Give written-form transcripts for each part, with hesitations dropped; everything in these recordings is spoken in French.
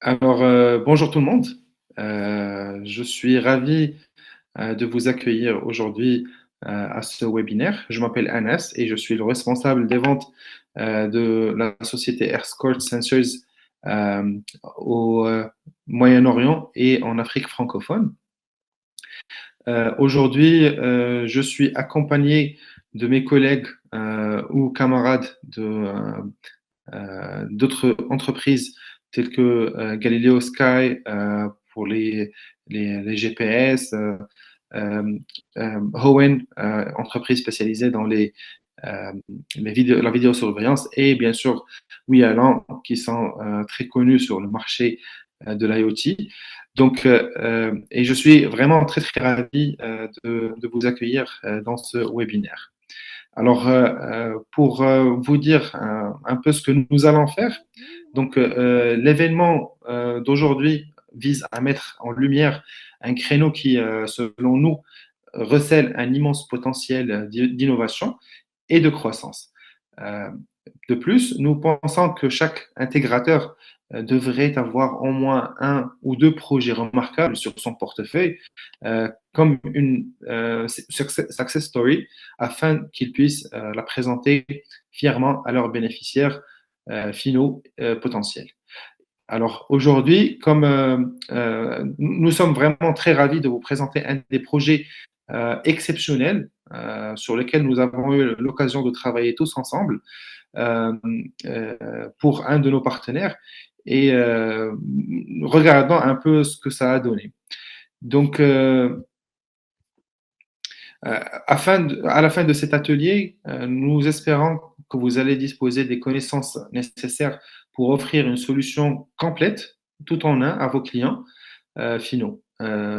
Bonjour tout le monde. Je suis ravi de vous accueillir aujourd'hui à ce webinaire. Je m'appelle Anas et je suis le responsable des ventes de la société Escort Sensors au Moyen-Orient et en Afrique francophone. Aujourd'hui, je suis accompagné de mes collègues ou camarades d'autres entreprises telles que Galileo Sky pour les GPS, Howen, entreprise spécialisée dans la vidéosurveillance, et bien sûr WeAlan, qui sont très connus sur le marché de l'IoT. Et je suis vraiment très, très ravi de vous accueillir dans ce webinaire. Pour vous dire un peu ce que nous allons faire, l'événement d'aujourd'hui vise à mettre en lumière un créneau qui, selon nous, recèle un immense potentiel d'innovation et de croissance. Euh, de plus, nous pensons que chaque intégrateur devrait avoir au moins un ou deux projets remarquables sur son portefeuille, comme une success story, afin qu'ils puissent la présenter fièrement à leurs bénéficiaires finaux potentiels. Alors aujourd'hui, comme nous sommes vraiment très ravis de vous présenter un des projets exceptionnels sur lesquels nous avons eu l'occasion de travailler tous ensemble euh, pour un de nos partenaires et regardons un peu ce que ça a donné. Donc, à la fin de cet atelier, nous espérons que vous allez disposer des connaissances nécessaires pour offrir une solution complète, tout en un, à vos clients finaux.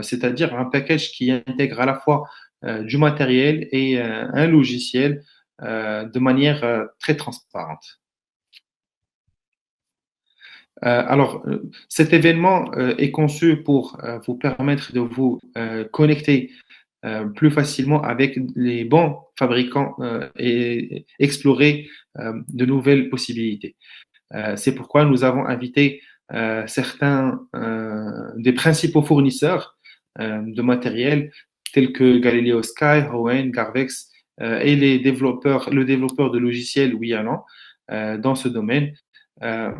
C'est-à-dire un package qui intègre à la fois du matériel et un logiciel de manière très transparente. Cet événement est conçu pour vous permettre de vous connecter plus facilement avec les bons fabricants et explorer de nouvelles possibilités. C'est pourquoi nous avons invité certains des principaux fournisseurs de matériel tels que Galileo Sky, Hoenn, Garvex et le développeur de logiciels Wialan dans ce domaine euh,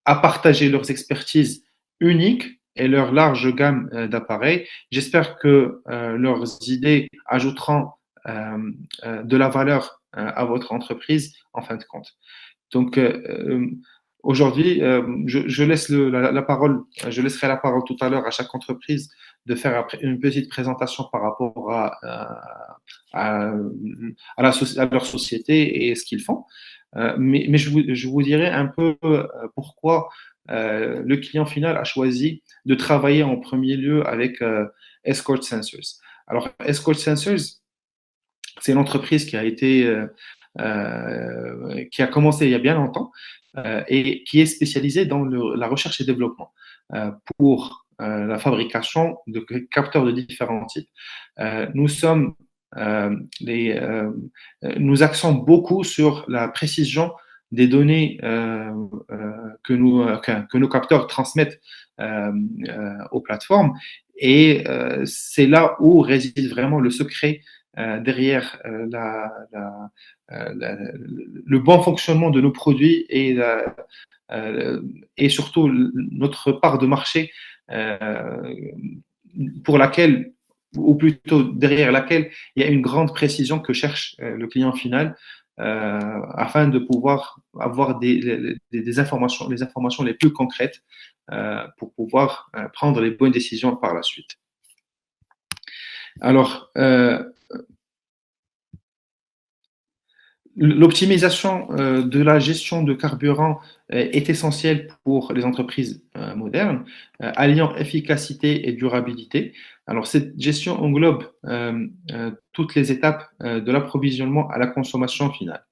à partager leurs expertises uniques et leur large gamme d'appareils. J'espère que leurs idées ajouteront de la valeur à votre entreprise en fin de compte. Donc, aujourd'hui, je laisse la parole, je laisserai la parole tout à l'heure à chaque entreprise de faire après une petite présentation par rapport à, à leur société et ce qu'ils font. Mais je vous dirai un peu pourquoi le client final a choisi de travailler en premier lieu avec Escort Sensors. Alors, Escort Sensors, c'est une entreprise qui a commencé il y a bien longtemps et qui est spécialisée dans la recherche et développement pour la fabrication de capteurs de différents types. Nous sommes les, nous axons beaucoup sur la précision des données que nos capteurs transmettent aux plateformes. Et c'est là où réside vraiment le secret derrière le bon fonctionnement de nos produits et surtout notre part de marché euh, pour laquelle, ou plutôt derrière laquelle, il y a une grande précision que cherche le client final afin de pouvoir avoir des informations, les informations les plus concrètes pour pouvoir prendre les bonnes décisions par la suite. Alors, l'optimisation de la gestion de carburant est essentielle pour les entreprises modernes, alliant efficacité et durabilité. Alors, cette gestion englobe toutes les étapes de l'approvisionnement à la consommation finale.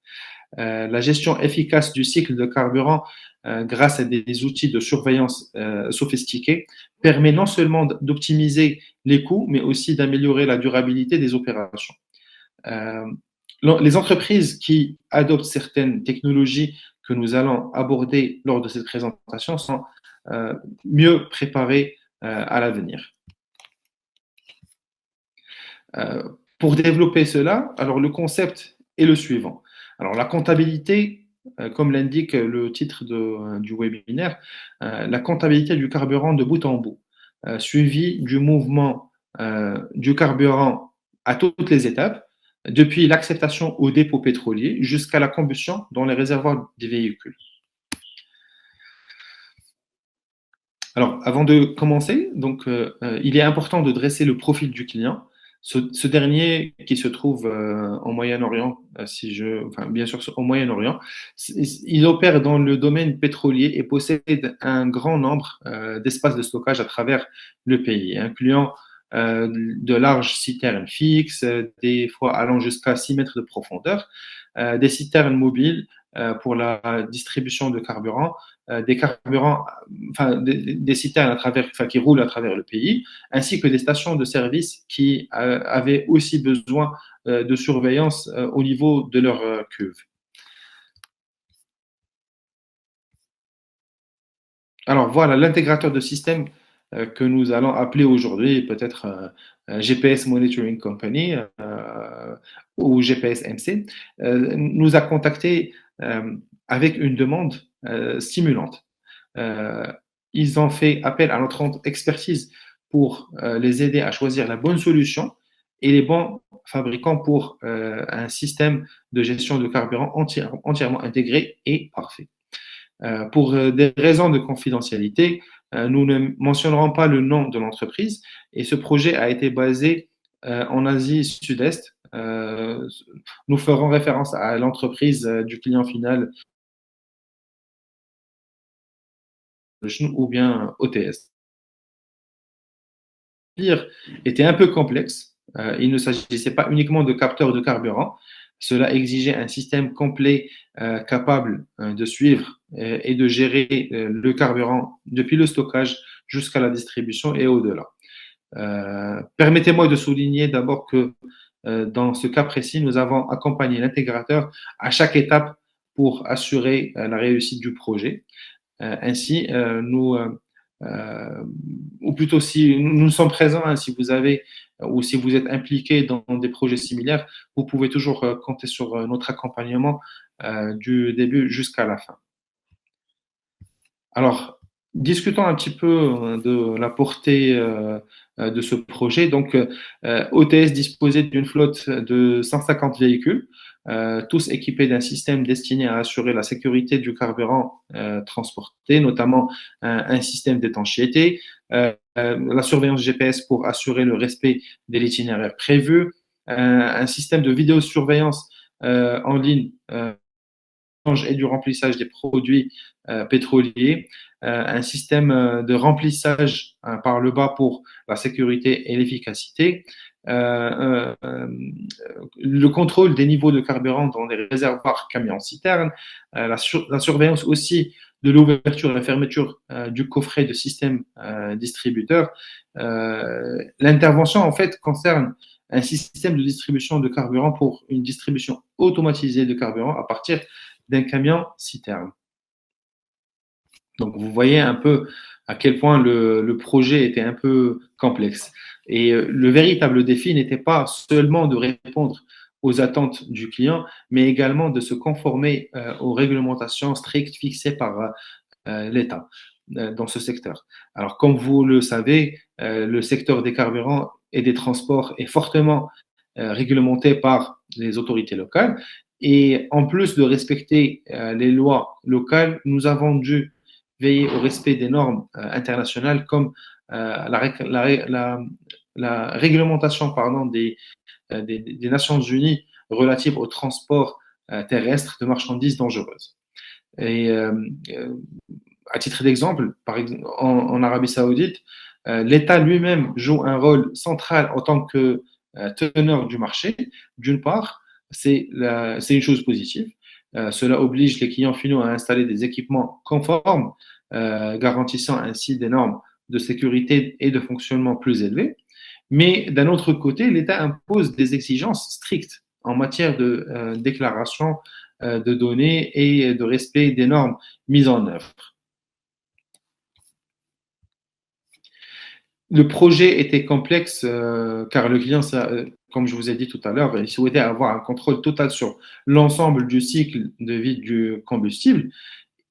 La gestion efficace du cycle de carburant grâce à des outils de surveillance sophistiqués permet non seulement d'optimiser les coûts, mais aussi d'améliorer la durabilité des opérations. Euh, les entreprises qui adoptent certaines technologies que nous allons aborder lors de cette présentation sont mieux préparés à l'avenir. Pour développer cela, alors le concept est le suivant. Alors la comptabilité, comme l'indique le titre du webinaire, la comptabilité du carburant de bout en bout, suivi du mouvement du carburant à toutes les étapes, depuis l'acceptation au dépôt pétrolier jusqu'à la combustion dans les réservoirs des véhicules. Alors, avant de commencer, donc, il est important de dresser le profil du client. Ce dernier qui se trouve en Moyen-Orient, enfin, bien sûr au Moyen-Orient, il opère dans le domaine pétrolier et possède un grand nombre d'espaces de stockage à travers le pays, incluant de larges citernes fixes, des fois allant jusqu'à 6 mètres de profondeur, des citernes mobiles pour la distribution de carburant, des carburants, enfin des citernes qui roulent à travers le pays, ainsi que des stations de service qui avaient aussi besoin de surveillance au niveau de leur cuve. Alors voilà, l'intégrateur de système que nous allons appeler aujourd'hui peut-être GPS Monitoring Company ou GPS MC, nous a contacté avec une demande stimulante. Euh, Ils ont fait appel à notre expertise pour les aider à choisir la bonne solution et les bons fabricants pour un système de gestion de carburant entièrement intégré et parfait. Pour des raisons de confidentialité, nous ne mentionnerons pas le nom de l'entreprise et ce projet a été basé en Asie Sud-Est. Nous ferons référence à l'entreprise du client final ou bien OTS. Pire était un peu complexe. Il ne s'agissait pas uniquement de capteurs de carburant. Cela exigeait un système complet capable de suivre et de gérer le carburant depuis le stockage jusqu'à la distribution et au-delà. Permettez-moi de souligner d'abord que dans ce cas précis, nous avons accompagné l'intégrateur à chaque étape pour assurer la réussite du projet. Ainsi, ou plutôt si nous sommes présents, hein, si vous avez ou si vous êtes impliqué dans des projets similaires, vous pouvez toujours compter sur notre accompagnement du début jusqu'à la fin. Alors, discutons un petit peu de la portée de ce projet. Donc, OTS disposait d'une flotte de 150 véhicules, tous équipés d'un système destiné à assurer la sécurité du carburant transporté, notamment un système d'étanchéité, la surveillance GPS pour assurer le respect de l'itinéraire prévu, un système de vidéosurveillance en ligne et du remplissage des produits pétroliers, un système de remplissage par le bas pour la sécurité et l'efficacité, le contrôle des niveaux de carburant dans les réservoirs camions-citernes, la surveillance aussi de l'ouverture et la fermeture du coffret de système distributeur. L'intervention, en fait, concerne un système de distribution de carburant pour une distribution automatisée de carburant à partir d'un camion citerne. Donc, vous voyez un peu à quel point le projet était un peu complexe. Et le véritable défi n'était pas seulement de répondre aux attentes du client, mais également de se conformer aux réglementations strictes fixées par l'État dans ce secteur. Alors, comme vous le savez, le secteur des carburants et des transports est fortement réglementé par les autorités locales. Et en plus de respecter les lois locales, nous avons dû veiller au respect des normes internationales comme la réglementation pardon, des Nations Unies relative au transport terrestre de marchandises dangereuses. Et à titre d'exemple, en Arabie Saoudite, l'État lui-même joue un rôle central en tant que teneur du marché. D'une part, c'est une chose positive. Cela oblige les clients finaux à installer des équipements conformes, garantissant ainsi des normes de sécurité et de fonctionnement plus élevées. Mais d'un autre côté, l'État impose des exigences strictes en matière de déclaration de données et de respect des normes mises en œuvre. Le projet était complexe car le client, comme je vous ai dit tout à l'heure, il souhaitait avoir un contrôle total sur l'ensemble du cycle de vie du combustible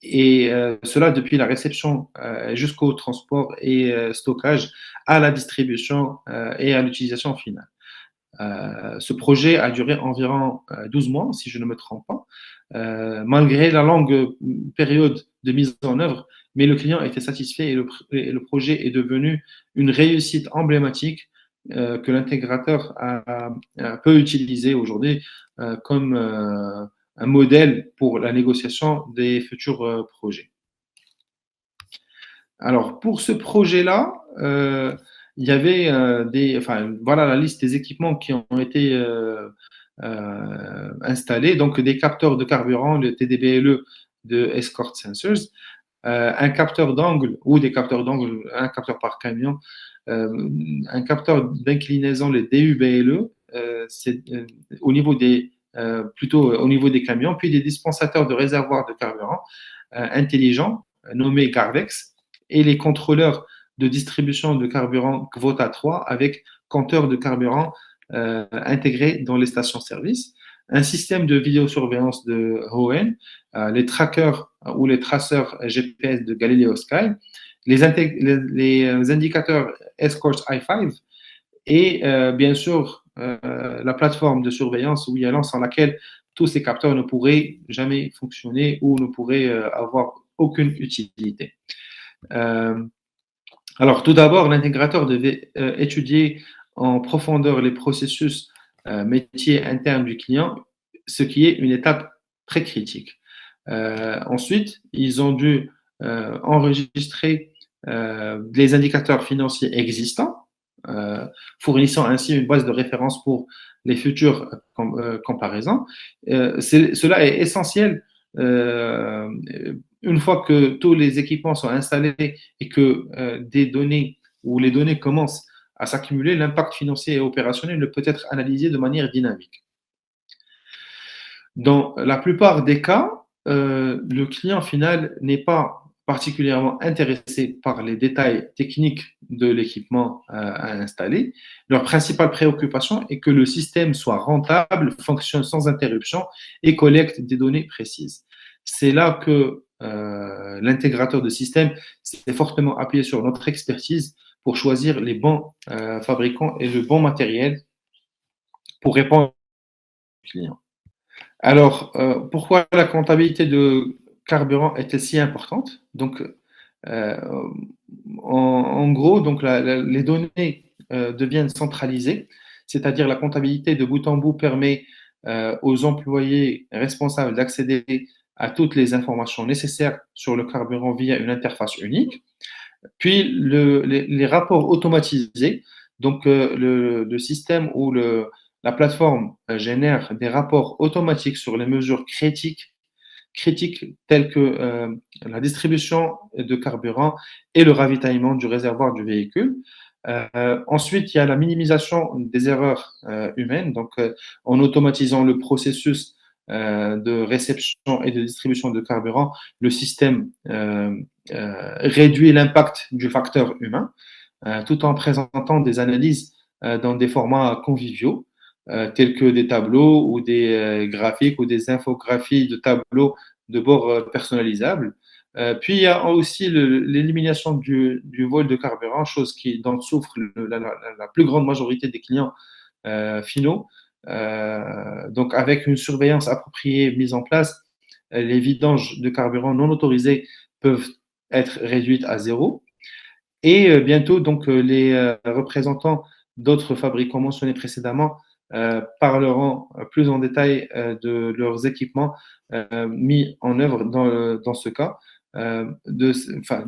et cela depuis la réception jusqu'au transport et stockage, à la distribution et à l'utilisation finale. Ce projet a duré environ 12 mois, si je ne me trompe pas, malgré la longue période de mise en œuvre, mais le client était satisfait et le projet est devenu une réussite emblématique que l'intégrateur peut utiliser aujourd'hui comme un modèle pour la négociation des futurs projets. Alors, pour ce projet-là, il y avait enfin, voilà la liste des équipements qui ont été installés. Donc, des capteurs de carburant, le TDBLE de Escort Sensors, un capteur d'angle ou des capteurs d'angle, un capteur par camion, un capteur d'inclinaison, le DUBLE, c'est au niveau plutôt au niveau des camions, puis des dispensateurs de réservoirs de carburant intelligents nommés Garvex et les contrôleurs de distribution de carburant Kvota 3 avec compteur de carburant intégré dans les stations-service, un système de vidéosurveillance de Hohen, les trackers ou les traceurs GPS de Galileo Sky, les indicateurs Escort i5 et bien sûr la plateforme de surveillance Wialon sans laquelle tous ces capteurs ne pourraient jamais fonctionner ou ne pourraient avoir aucune utilité. Alors, tout d'abord, l'intégrateur devait étudier en profondeur les processus métiers internes du client, ce qui est une étape très critique. Ensuite, ils ont dû enregistrer les indicateurs financiers existants, fournissant ainsi une base de référence pour les futures comparaisons. Cela est essentiel une fois que tous les équipements sont installés et que des données ou les données commencent à s'accumuler, l'impact financier et opérationnel ne peut être analysé de manière dynamique. Dans la plupart des cas, le client final n'est pas particulièrement intéressé par les détails techniques de l'équipement à installer. Leur principale préoccupation est que le système soit rentable, fonctionne sans interruption et collecte des données précises. C'est là que l'intégrateur de système s'est fortement appuyé sur notre expertise pour choisir les bons fabricants et le bon matériel pour répondre aux clients. Alors, pourquoi la comptabilité de carburant est-elle si importante? Donc, euh, en gros, donc les données deviennent centralisées, c'est-à-dire la comptabilité de bout en bout permet aux employés responsables d'accéder à toutes les informations nécessaires sur le carburant via une interface unique. Puis les rapports automatisés, donc le système ou la plateforme génère des rapports automatiques sur les mesures critiques telles que la distribution de carburant et le ravitaillement du réservoir du véhicule. Ensuite, il y a la minimisation des erreurs humaines, donc en automatisant le processus de réception et de distribution de carburant, le système réduit l'impact du facteur humain, tout en présentant des analyses dans des formats conviviaux, tels que des tableaux ou des graphiques ou des infographies de tableaux de bord personnalisables. Puis il y a aussi l'élimination du vol de carburant, chose dont souffre la plus grande majorité des clients finaux. Donc avec une surveillance appropriée mise en place, les vidanges de carburant non autorisés peuvent être réduites à zéro. Et bientôt, donc, les représentants d'autres fabricants mentionnés précédemment parleront plus en détail de leurs équipements mis en œuvre dans ce cas, de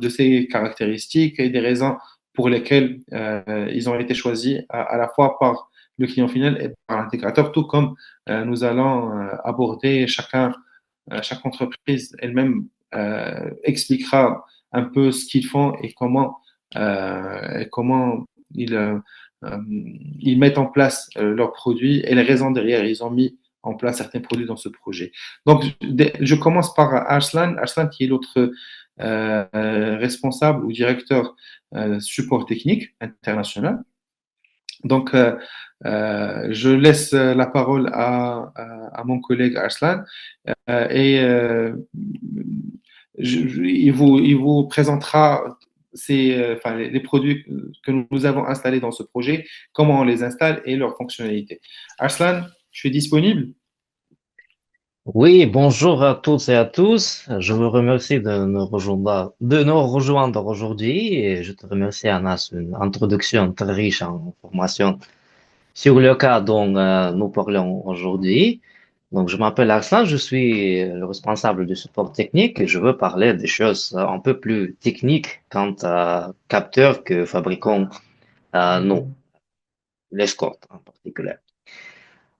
ces caractéristiques et des raisons pour lesquelles ils ont été choisis à la fois par le client final et par l'intégrateur, tout comme nous allons aborder chaque entreprise elle-même expliquera un peu ce qu'ils font et comment ils mettent en place leurs produits et les raisons derrière. Ils ont mis en place certains produits dans ce projet. Donc, je commence par Arslan qui est l'autre responsable ou directeur support technique international. Donc, je laisse la parole à mon collègue Arslan et il vous présentera enfin, les produits que nous avons installés dans ce projet, comment on les installe et leurs fonctionnalités. Arslan, je suis disponible? Oui, bonjour à toutes et à tous. Je vous remercie de nous rejoindre aujourd'hui et je te remercie, Anna, c'est une introduction très riche en informations sur le cas dont nous parlons aujourd'hui. Donc, je m'appelle Arslan, je suis le responsable du support technique et je veux parler des choses un peu plus techniques quant à capteurs que fabriquons nous, l'Escort en particulier.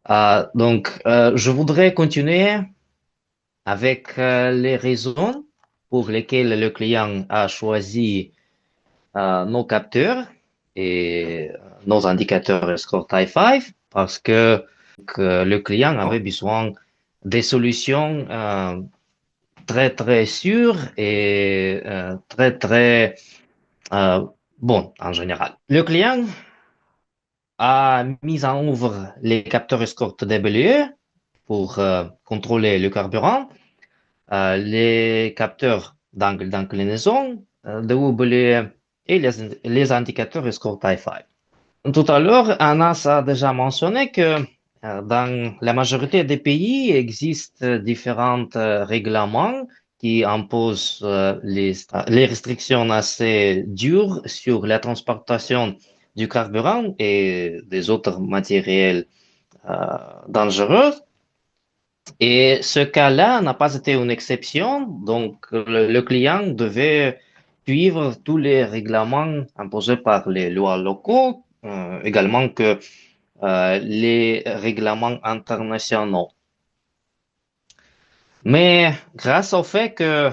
Je voudrais continuer avec les raisons pour lesquelles le client a choisi nos capteurs et nos indicateurs Escort i5 parce que le client avait besoin des solutions très sûres et très bonnes en général. Le client a mis en œuvre les capteurs Escort DBLE pour contrôler le carburant, les capteurs d'angle d'inclinaison, de WBE et les indicateurs Escort i5. Tout à l'heure, Anas a déjà mentionné que dans la majorité des pays existent différents règlements qui imposent les restrictions assez dures sur la transportation du carburant et des autres matériels euh, dangereux. Et ce cas-là n'a pas été une exception, donc le client devait suivre tous les règlements imposés par les lois locaux, également que les règlements internationaux. Mais grâce au fait que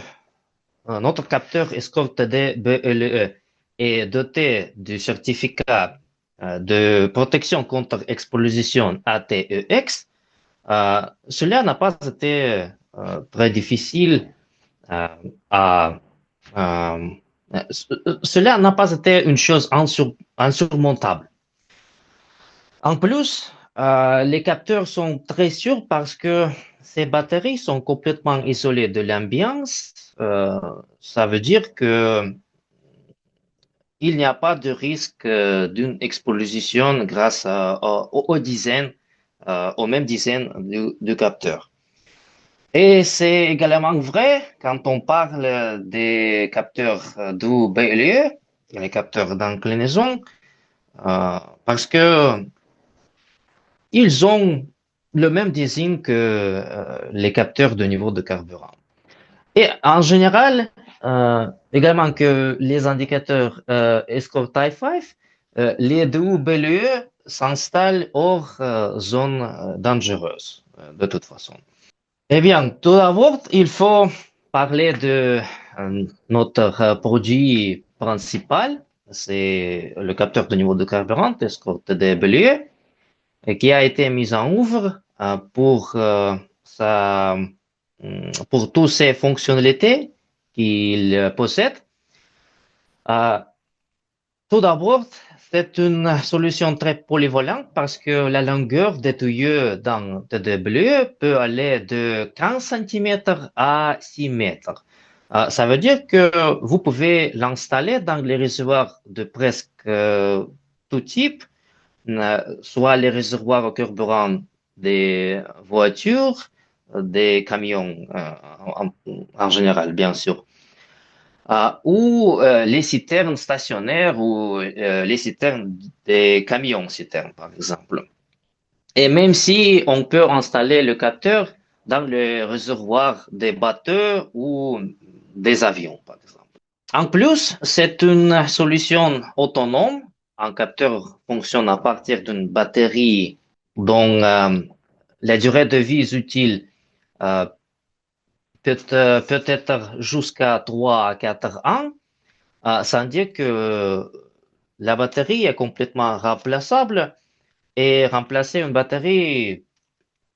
notre capteur Escort DBLE est doté du certificat de protection contre exposition ATEX, cela n'a pas été très difficile euh, à, euh, cela n'a pas été une chose insurmontable. En plus, les capteurs sont très sûrs parce que ces batteries sont complètement isolées de l'ambiance. Ça veut dire que il n'y a pas de risque d'une exposition grâce aux dizaines, aux mêmes dizaines du capteur. Et c'est également vrai quand on parle des capteurs du BLE, les capteurs d'inclinaison, parce que ils ont le même design que les capteurs de niveau de carburant. Et en général, également que les indicateurs Escort i5, les deux BLE s'installent hors zone dangereuse, de toute façon. Eh bien, tout d'abord, il faut parler de notre produit principal. C'est le capteur de niveau de carburant, Escort DBLE, et qui a été mis en œuvre pour toutes ces fonctionnalités qu'il possède. Euh, Tout d'abord, c'est une solution très polyvalente parce que la longueur des tuyaux dans TW peut aller de 15 cm à 6 mètres. Ça veut dire que vous pouvez l'installer dans les réservoirs de presque tout type, soit les réservoirs au carburant des voitures, des camions en général, bien sûr, ou les citernes stationnaires ou les citernes des camions-citernes, par exemple. Et même si on peut installer le capteur dans le réservoir des bateaux ou des avions, par exemple. En plus, c'est une solution autonome. Un capteur fonctionne à partir d'une batterie dont la durée de vie utile euh, peut être jusqu'à 3 à 4 ans. Ça veut dire que la batterie est complètement remplaçable et remplacer une batterie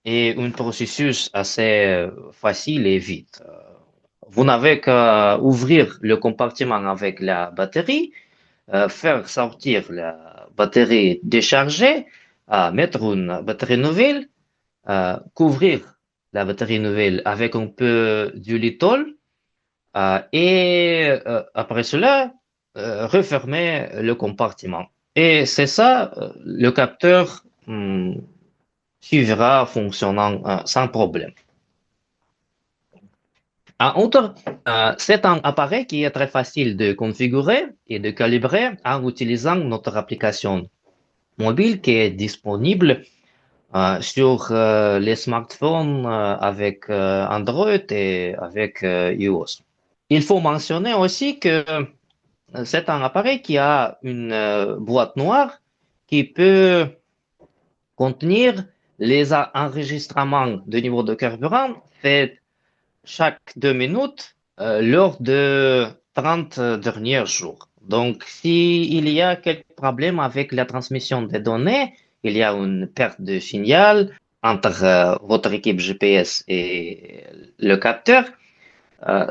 est un processus assez facile et vite. vous n'avez qu'à ouvrir le compartiment avec la batterie, faire sortir la batterie déchargée, mettre une batterie nouvelle, couvrir la batterie nouvelle avec un peu du litol et après cela, refermer le compartiment. Et c'est ça, le capteur suivra fonctionnant sans problème. En outre, c'est un appareil qui est très facile de configurer et de calibrer en utilisant notre application mobile qui est disponible sur les smartphones avec Android et avec iOS. Il faut mentionner aussi que c'est un appareil qui a une boîte noire qui peut contenir les enregistrements de niveau de carburant faits chaque 2 minutes lors de 30 derniers jours. Donc, s'il y a quelques problèmes avec la transmission des données, il y a une perte de signal entre votre équipe GPS et le capteur, euh,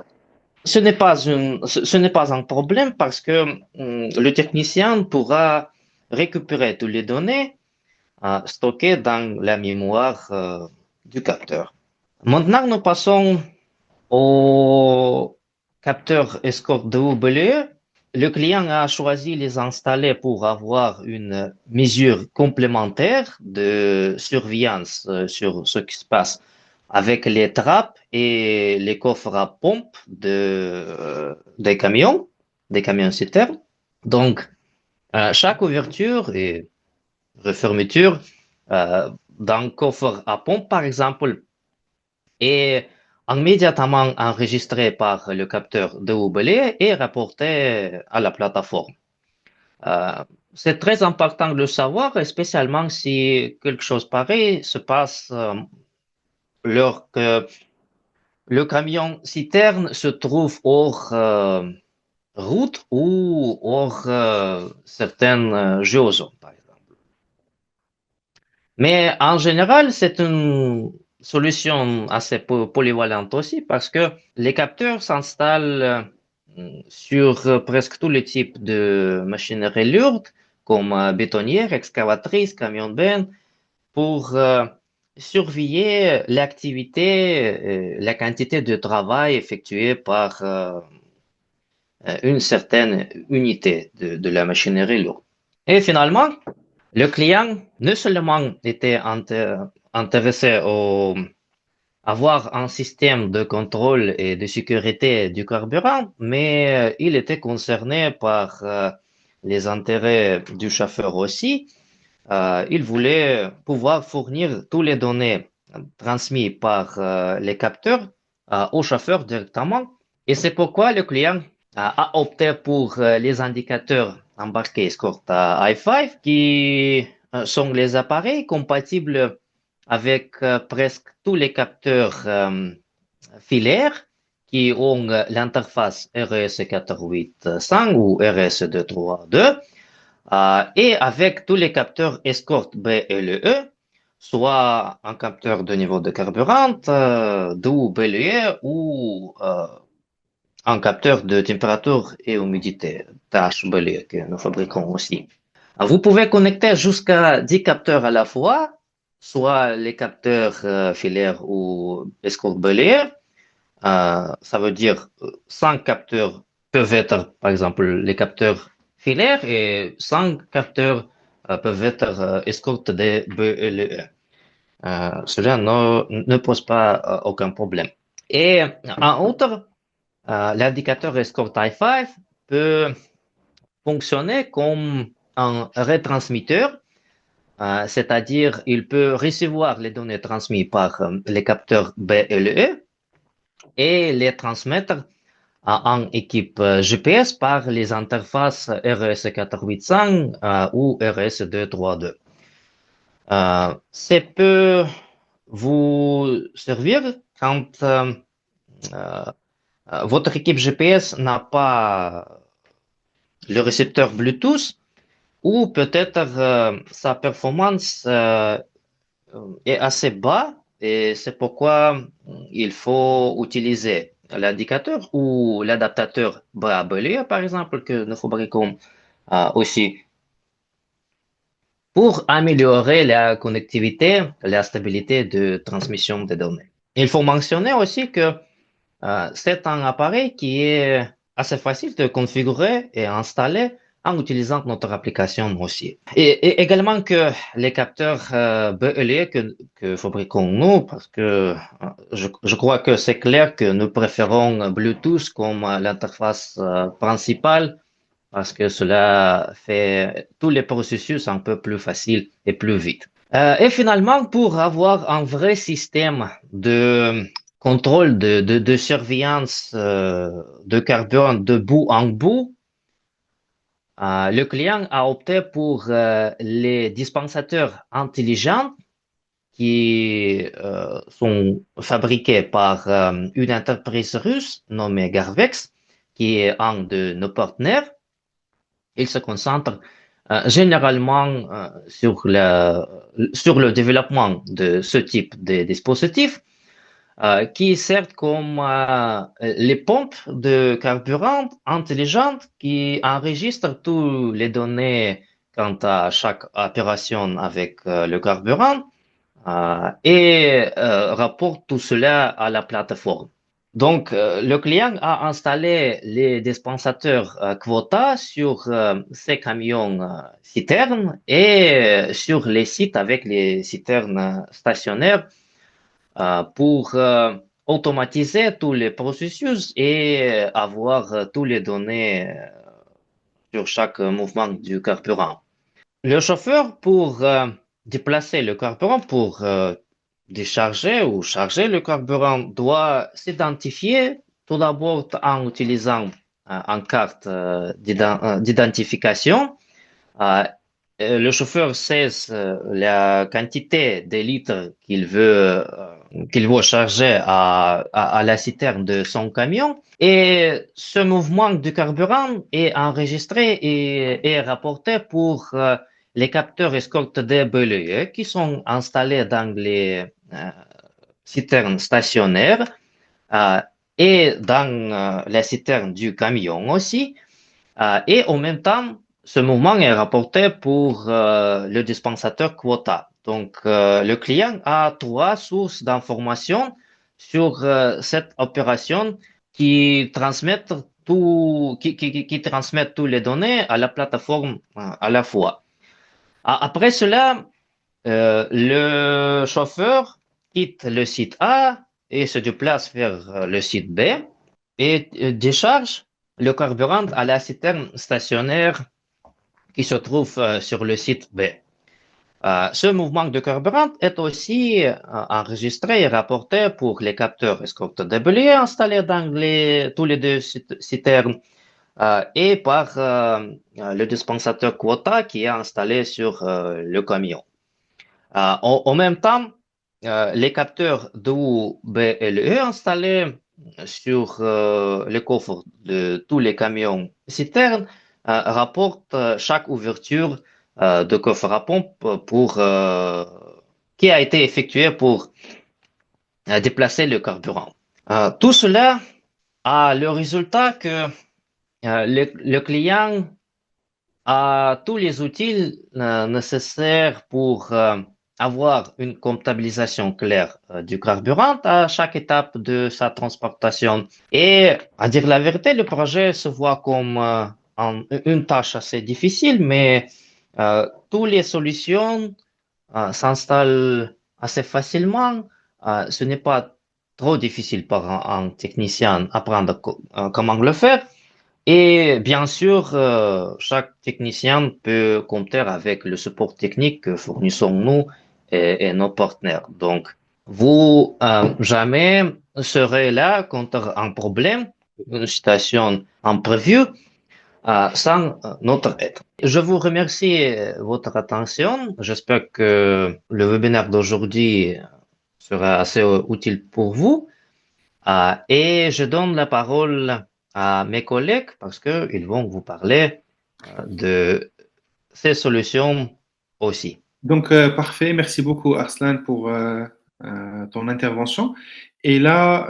ce n'est pas un problème parce que le technicien pourra récupérer toutes les données stockées dans la mémoire du capteur. Maintenant, nous passons au capteur Escort WBLE. Le client a choisi les installer pour avoir une mesure complémentaire de surveillance sur ce qui se passe avec les trappes et les coffres à pompe des camions citernes. Donc, chaque ouverture et refermeture d'un coffre à pompe, par exemple, est immédiatement enregistré par le capteur de WLE et rapporté à la plateforme. C'est très important de le savoir, spécialement si quelque chose pareil se passe lorsque le camion citerne se trouve hors route ou hors certaines géozones, par exemple. Mais en général, c'est une solution assez polyvalente aussi parce que les capteurs s'installent sur presque tous les types de machinerie lourde comme bétonnière, excavatrice, camion-bennes pour surveiller l'activité, la quantité de travail effectué par une certaine unité de la machinerie lourde. Et finalement, le client non seulement était intéressé à avoir un système de contrôle et de sécurité du carburant, mais il était concerné par les intérêts du chauffeur aussi. Il voulait pouvoir fournir toutes les données transmises par les capteurs au chauffeur directement. Et c'est pourquoi le client a opté pour les indicateurs embarqués Escort i5 qui sont les appareils compatibles avec presque tous les capteurs filaires qui ont l'interface RS485 ou RS232 et avec tous les capteurs Escort BLE, soit un capteur de niveau de carburant, WBLE ou un capteur de température et humidité, THBLE, que nous fabriquons aussi. Vous pouvez connecter jusqu'à 10 capteurs à la fois, soit les capteurs filaires ou Escort BLE. Ça veut dire 5 capteurs peuvent être, par exemple, les capteurs filaires et 5 capteurs peuvent être Escort de BLE. Cela ne pose pas aucun problème. Et en outre, l'indicateur Escort i5 peut fonctionner comme un retransmetteur, c'est-à-dire il peut recevoir les données transmises par les capteurs BLE et les transmettre en équipe GPS par les interfaces RS485 ou RS232. Ça peut vous servir quand votre équipe GPS n'a pas le récepteur Bluetooth ou peut-être sa performance est assez bas et c'est pourquoi il faut utiliser l'indicateur ou l'adaptateur bras-balai, par exemple, que nous fabriquons aussi pour améliorer la connectivité, la stabilité de transmission des données. Il faut mentionner aussi que c'est un appareil qui est assez facile de configurer et installer en utilisant notre application aussi. Et également que les capteurs BLE que fabriquons nous, parce que je crois que c'est clair que nous préférons Bluetooth comme l'interface principale parce que cela fait tous les processus un peu plus faciles et plus vite. Et finalement, pour avoir un vrai système de contrôle de surveillance de carburant de bout en bout, le client a opté pour les dispensateurs intelligents qui sont fabriqués par une entreprise russe nommée Garvex, qui est un de nos partenaires. Il se concentre généralement sur le développement de ce type de dispositifs qui servent comme les pompes de carburant intelligentes qui enregistrent toutes les données quant à chaque opération avec le carburant et rapportent tout cela à la plateforme. Donc, le client a installé les dispensateurs Quota sur ses camions citernes et sur les sites avec les citernes stationnaires pour automatiser tous les processus et avoir toutes les données sur chaque mouvement du carburant. Le chauffeur, pour déplacer le carburant, pour décharger ou charger le carburant, doit s'identifier tout d'abord en utilisant une carte d'identification. Euh, le chauffeur sait la quantité de litres qu'il veut charger à la citerne de son camion. Et ce mouvement du carburant est enregistré et rapporté pour les capteurs escorte de BLE qui sont installés dans les citernes stationnaires euh, et dans la citerne du camion aussi. Et en même temps, ce mouvement est rapporté pour le dispensateur quota. Donc, le client a trois sources d'informations sur cette opération qui transmettent qui transmettent toutes les données à la plateforme à la fois. Après cela, le chauffeur quitte le site A et se déplace vers le site B et décharge le carburant à la citerne stationnaire qui se trouve sur le site B. Ce mouvement de carburant est aussi enregistré et rapporté pour les capteurs escorte déblayés installés dans tous les deux citernes et par le dispensateur quota qui est installé sur le camion. En même temps, les capteurs WBLE installés sur les coffres de tous les camions citernes rapportent chaque ouverture de coffre à pompe qui a été effectuée pour déplacer le carburant. Tout cela a le résultat que le client a tous les outils nécessaires pour avoir une comptabilisation claire du carburant à chaque étape de sa transportation. Et à dire la vérité, le projet se voit comme une tâche assez difficile, mais toutes les solutions s'installent assez facilement. Ce n'est pas trop difficile pour un technicien apprendre comment le faire. Et bien sûr, chaque technicien peut compter avec le support technique que fournissons nous et nos partenaires. Donc, vous jamais serez là contre un problème, une situation imprévue, sans notre aide. Je vous remercie de votre attention. J'espère que le webinaire d'aujourd'hui sera assez utile pour vous. Et je donne la parole à mes collègues parce qu'ils vont vous parler de ces solutions aussi. Donc, parfait. Merci beaucoup, Arslan, pour ton intervention. Et là,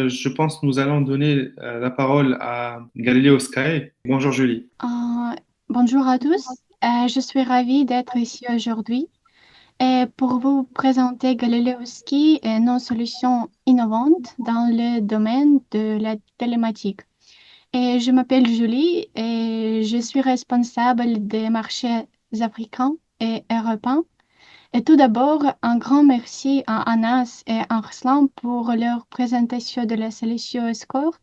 je pense que nous allons donner la parole à Galileo Sky. Bonjour Julie. Euh, Bonjour à tous. Je suis ravie d'être ici aujourd'hui et pour vous présenter Galileoski et nos solutions innovantes dans le domaine de la télématique. Et je m'appelle Julie et je suis responsable des marchés africains et européens. Et tout d'abord, un grand merci à Anas et Arslan pour leur présentation de la solution Score.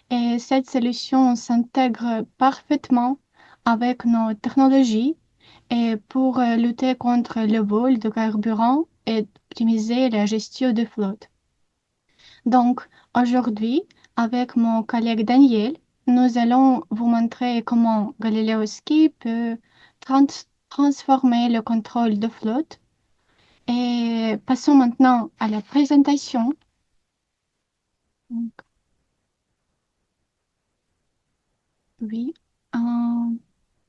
Et cette solution s'intègre parfaitement avec nos technologies et pour lutter contre le vol de carburant et optimiser la gestion de flotte. Donc, aujourd'hui, avec mon collègue Daniel, nous allons vous montrer comment Galileoski peut transformer le contrôle de flotte. Et passons maintenant à la présentation. Donc, oui, euh,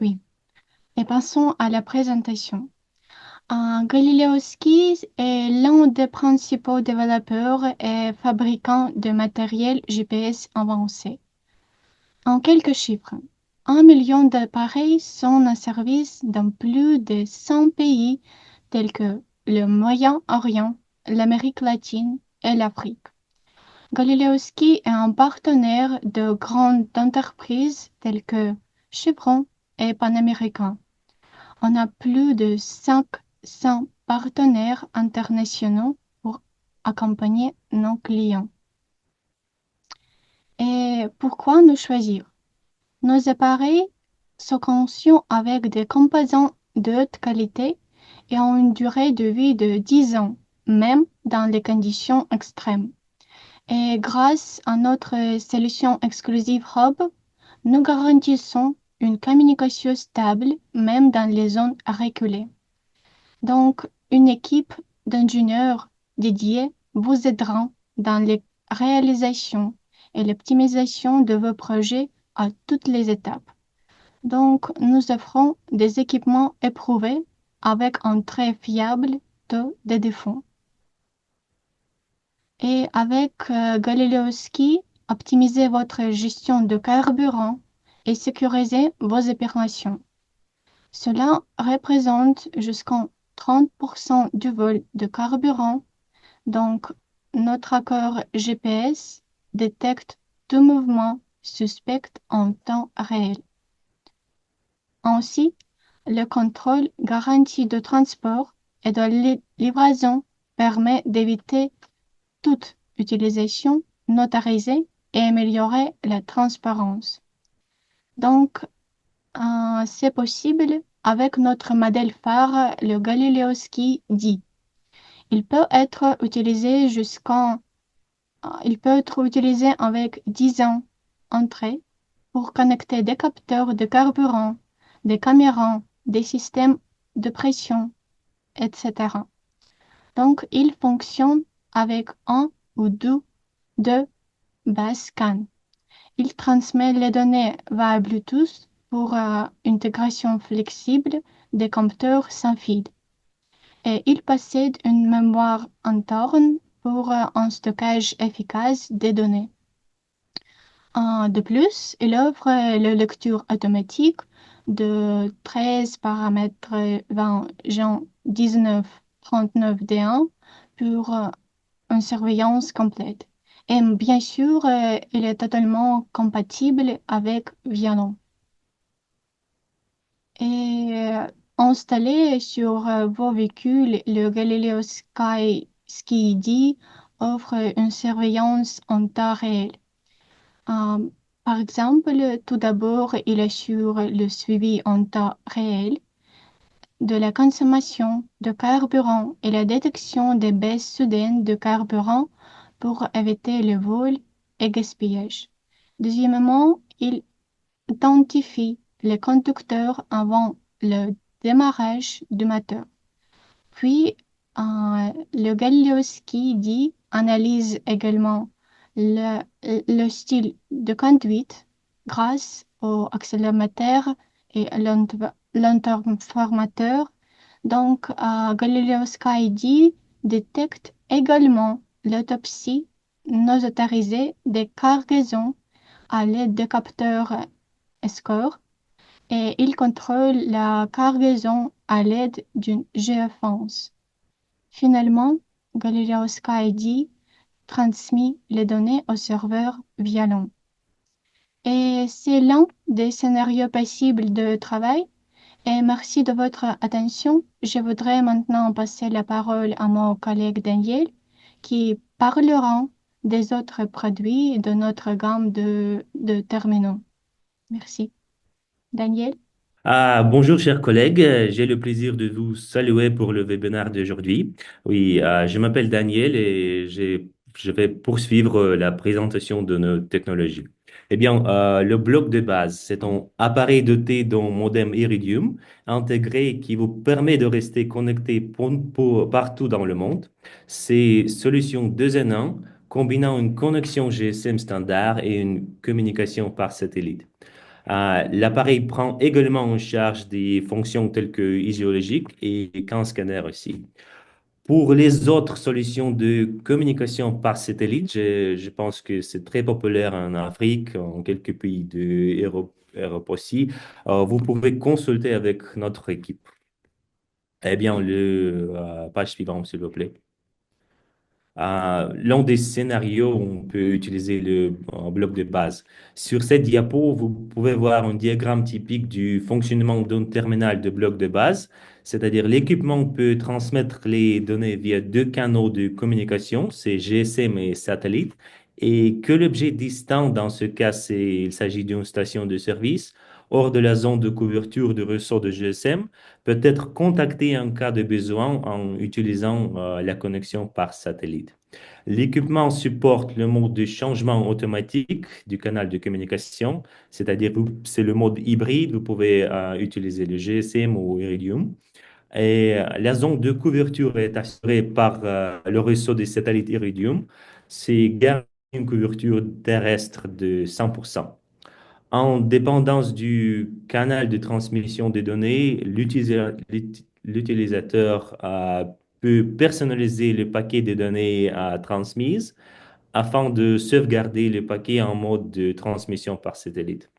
oui. Et passons à la présentation. Galileoski est l'un des principaux développeurs et fabricants de matériel GPS avancé. En quelques chiffres, 1 million d'appareils sont en service dans plus de 100 pays tels que le Moyen-Orient, l'Amérique latine et l'Afrique. Galileoski est un partenaire de grandes entreprises telles que Chevron et Pan American. On a plus de 500 partenaires internationaux pour accompagner nos clients. Et pourquoi nous choisir? Nos appareils sont conçus avec des composants de haute qualité et ont une durée de vie de 10 ans, même dans les conditions extrêmes. Et grâce à notre solution exclusive Hub, nous garantissons une communication stable même dans les zones reculées. Donc, une équipe d'ingénieurs dédiés vous aidera dans les réalisations et l'optimisation de vos projets à toutes les étapes. Donc, nous offrons des équipements éprouvés avec un très fiable taux de défaut. Et avec Galileoski, optimisez votre gestion de carburant et sécurisez vos opérations. Cela représente jusqu'à 30% du vol de carburant. Donc, notre accord GPS détecte tout mouvement suspect en temps réel. Ainsi, le contrôle garanti de transport et de livraison permet d'éviter toute utilisation notarisée et améliorer la transparence. Donc, c'est possible avec notre modèle phare, le Galileoski D. Il peut être utilisé avec 10 ans entrée pour connecter des capteurs de carburant, des caméras, des systèmes de pression, etc. Donc, il fonctionne avec un ou deux bases CAN. Il transmet les données via Bluetooth pour intégration flexible des capteurs sans fil. Et il possède une mémoire interne pour un stockage efficace des données. De plus, il offre la lecture automatique de 13 paramètres 20 Jean 1939D1 pour une surveillance complète. Et bien sûr, il est totalement compatible avec Vianon. Et installé sur vos véhicules, le Galileo Sky Ski D offre une surveillance en temps réel. Par exemple, tout d'abord, il assure le suivi en temps réel de la consommation de carburant et la détection des baisses soudaines de carburant pour éviter le vol et gaspillage. Deuxièmement, il identifie les conducteurs avant le démarrage du moteur. Puis, le Galileoski D analyse également le style de conduite grâce au accéléromètre et à l'interférométre. Donc, Galileo Sky D détecte Également, l'autopsie nous autorisait des cargaisons à l'aide de capteurs escorts et il contrôle la cargaison à l'aide d'une géofence. Finalement, Galileo Sky transmet les données au serveur via LAN. Et c'est l'un des scénarios possibles de travail. Et merci de votre attention. Je voudrais maintenant passer la parole à mon collègue Daniel qui parlera des autres produits de notre gamme de terminaux. Merci. Daniel? Bonjour chers collègues, j'ai le plaisir de vous saluer pour le webinaire d'aujourd'hui. Oui, je m'appelle Daniel et je vais poursuivre la présentation de nos technologies. Eh bien, le bloc de base, c'est un appareil doté d'un modem Iridium intégré qui vous permet de rester connecté partout dans le monde. C'est solution 2 en 1 combinant une connexion GSM standard et une communication par satellite. L'appareil prend également en charge des fonctions telles que iséologique et qu'un scanner aussi. Pour les autres solutions de communication par satellite, je pense que c'est très populaire en Afrique, en quelques pays Europe aussi. Vous pouvez consulter avec notre équipe. Eh bien, page suivante, s'il vous plaît. L'un des scénarios, on peut utiliser le bloc de base. Sur cette diapo, vous pouvez voir un diagramme typique du fonctionnement d'un terminal de bloc de base, c'est-à-dire l'équipement peut transmettre les données via deux canaux de communication, c'est GSM et satellite, et que l'objet distant, dans ce cas, il s'agit d'une station de service, hors de la zone de couverture du réseau de GSM, peut être contacté en cas de besoin en utilisant la connexion par satellite. L'équipement supporte le mode de changement automatique du canal de communication, c'est-à-dire c'est le mode hybride, vous pouvez utiliser le GSM ou Iridium. Et la zone de couverture est assurée par le réseau des satellites Iridium. C'est garanti une couverture terrestre de 100%. En dépendance du canal de transmission des données, l'utilisateur peut personnaliser le paquet de données transmises afin de sauvegarder le paquet en mode de transmission par satellite.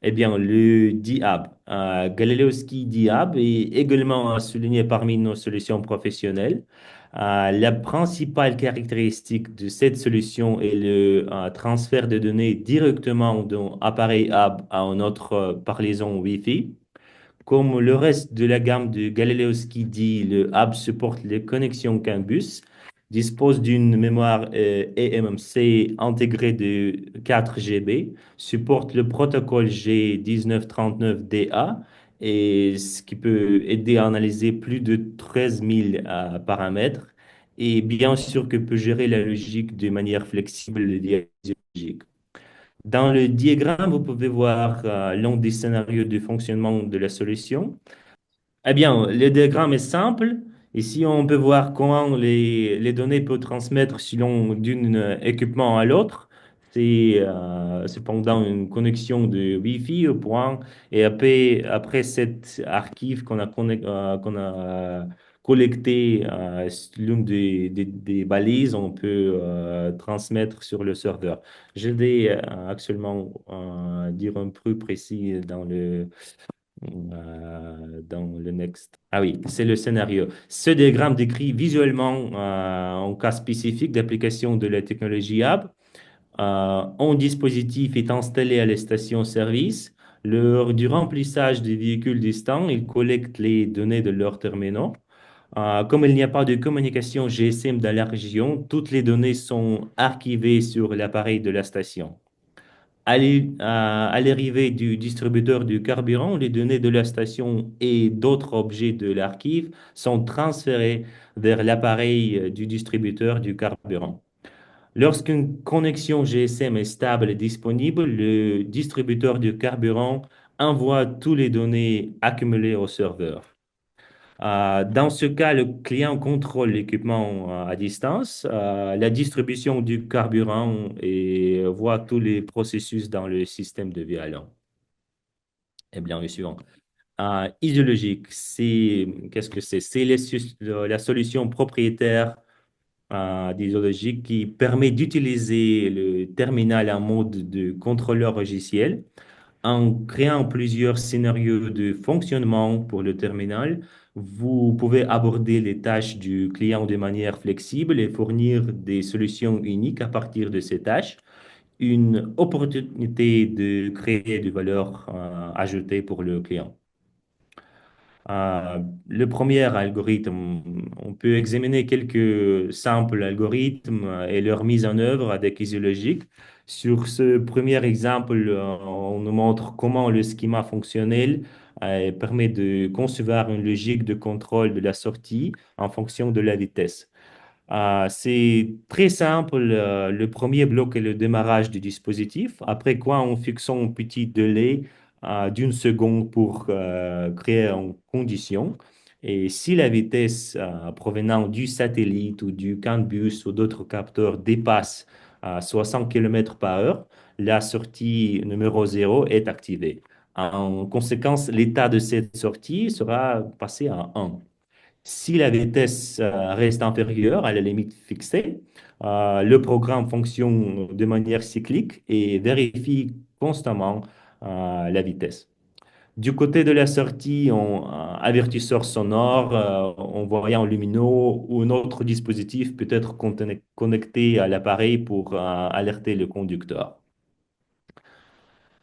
Eh bien, le DIAB, Galileoski DIAB, est également souligné parmi nos solutions professionnelles. La principale caractéristique de cette solution est le transfert de données directement d'un appareil hub à un autre par liaison Wi-Fi. Comme le reste de la gamme de Galileo Skiddy, le hub supporte les connexions CAN-bus, dispose d'une mémoire eMMC intégrée de 4 GB, supporte le protocole G1939DA, et ce qui peut aider à analyser plus de 13 000 paramètres, et bien sûr que peut gérer la logique de manière flexible et logique. Dans le diagramme, vous pouvez voir l'un des scénarios de fonctionnement de la solution. Eh bien, le diagramme est simple. Ici, on peut voir comment les données peuvent transmettre selon d'un équipement à l'autre. C'est cependant une connexion de Wi-Fi au point. Et après cet archive qu'on a collecté l'une des balises, on peut transmettre sur le serveur. Je vais actuellement dire un peu précis dans le next. Ah oui, c'est le scénario. Ce diagramme décrit visuellement un cas spécifique d'application de la technologie Hub. Un dispositif est installé à la station-service. Lors du remplissage des véhicules distants, il collecte les données de leurs terminaux. Comme il n'y a pas de communication GSM dans la région, toutes les données sont archivées sur l'appareil de la station. À l'arrivée du distributeur du carburant, les données de la station et d'autres objets de l'archive sont transférés vers l'appareil du distributeur du carburant. Lorsqu'une connexion GSM est stable et disponible, le distributeur du carburant envoie toutes les données accumulées au serveur. Dans ce cas, le client contrôle l'équipement à distance, la distribution du carburant et voit tous les processus dans le système de vie allant. Eh bien, le suivant. Isologique, qu'est-ce que c'est? C'est la solution propriétaire d'Isologique qui permet d'utiliser le terminal en mode de contrôleur logiciel en créant plusieurs scénarios de fonctionnement pour le terminal. Vous pouvez aborder les tâches du client de manière flexible et fournir des solutions uniques à partir de ces tâches. Une opportunité de créer de valeur ajoutée pour le client. Le premier algorithme, on peut examiner quelques simples algorithmes et leur mise en œuvre avec Isologic. Sur ce premier exemple, on nous montre comment le schéma fonctionnel permet de concevoir une logique de contrôle de la sortie en fonction de la vitesse. C'est très simple. Le premier bloc est le démarrage du dispositif, après quoi on fixe un petit délai d'une seconde pour créer une condition. Et si la vitesse provenant du satellite ou du CAN bus ou d'autres capteurs dépasse 60 km par heure, la sortie numéro 0 est activée. En conséquence, l'état de cette sortie sera passé à 1. Si la vitesse reste inférieure à la limite fixée, le programme fonctionne de manière cyclique et vérifie constamment la vitesse. Du côté de la sortie, avertisseur sonore, en voyant lumineux ou un autre dispositif peut être connecté à l'appareil pour alerter le conducteur.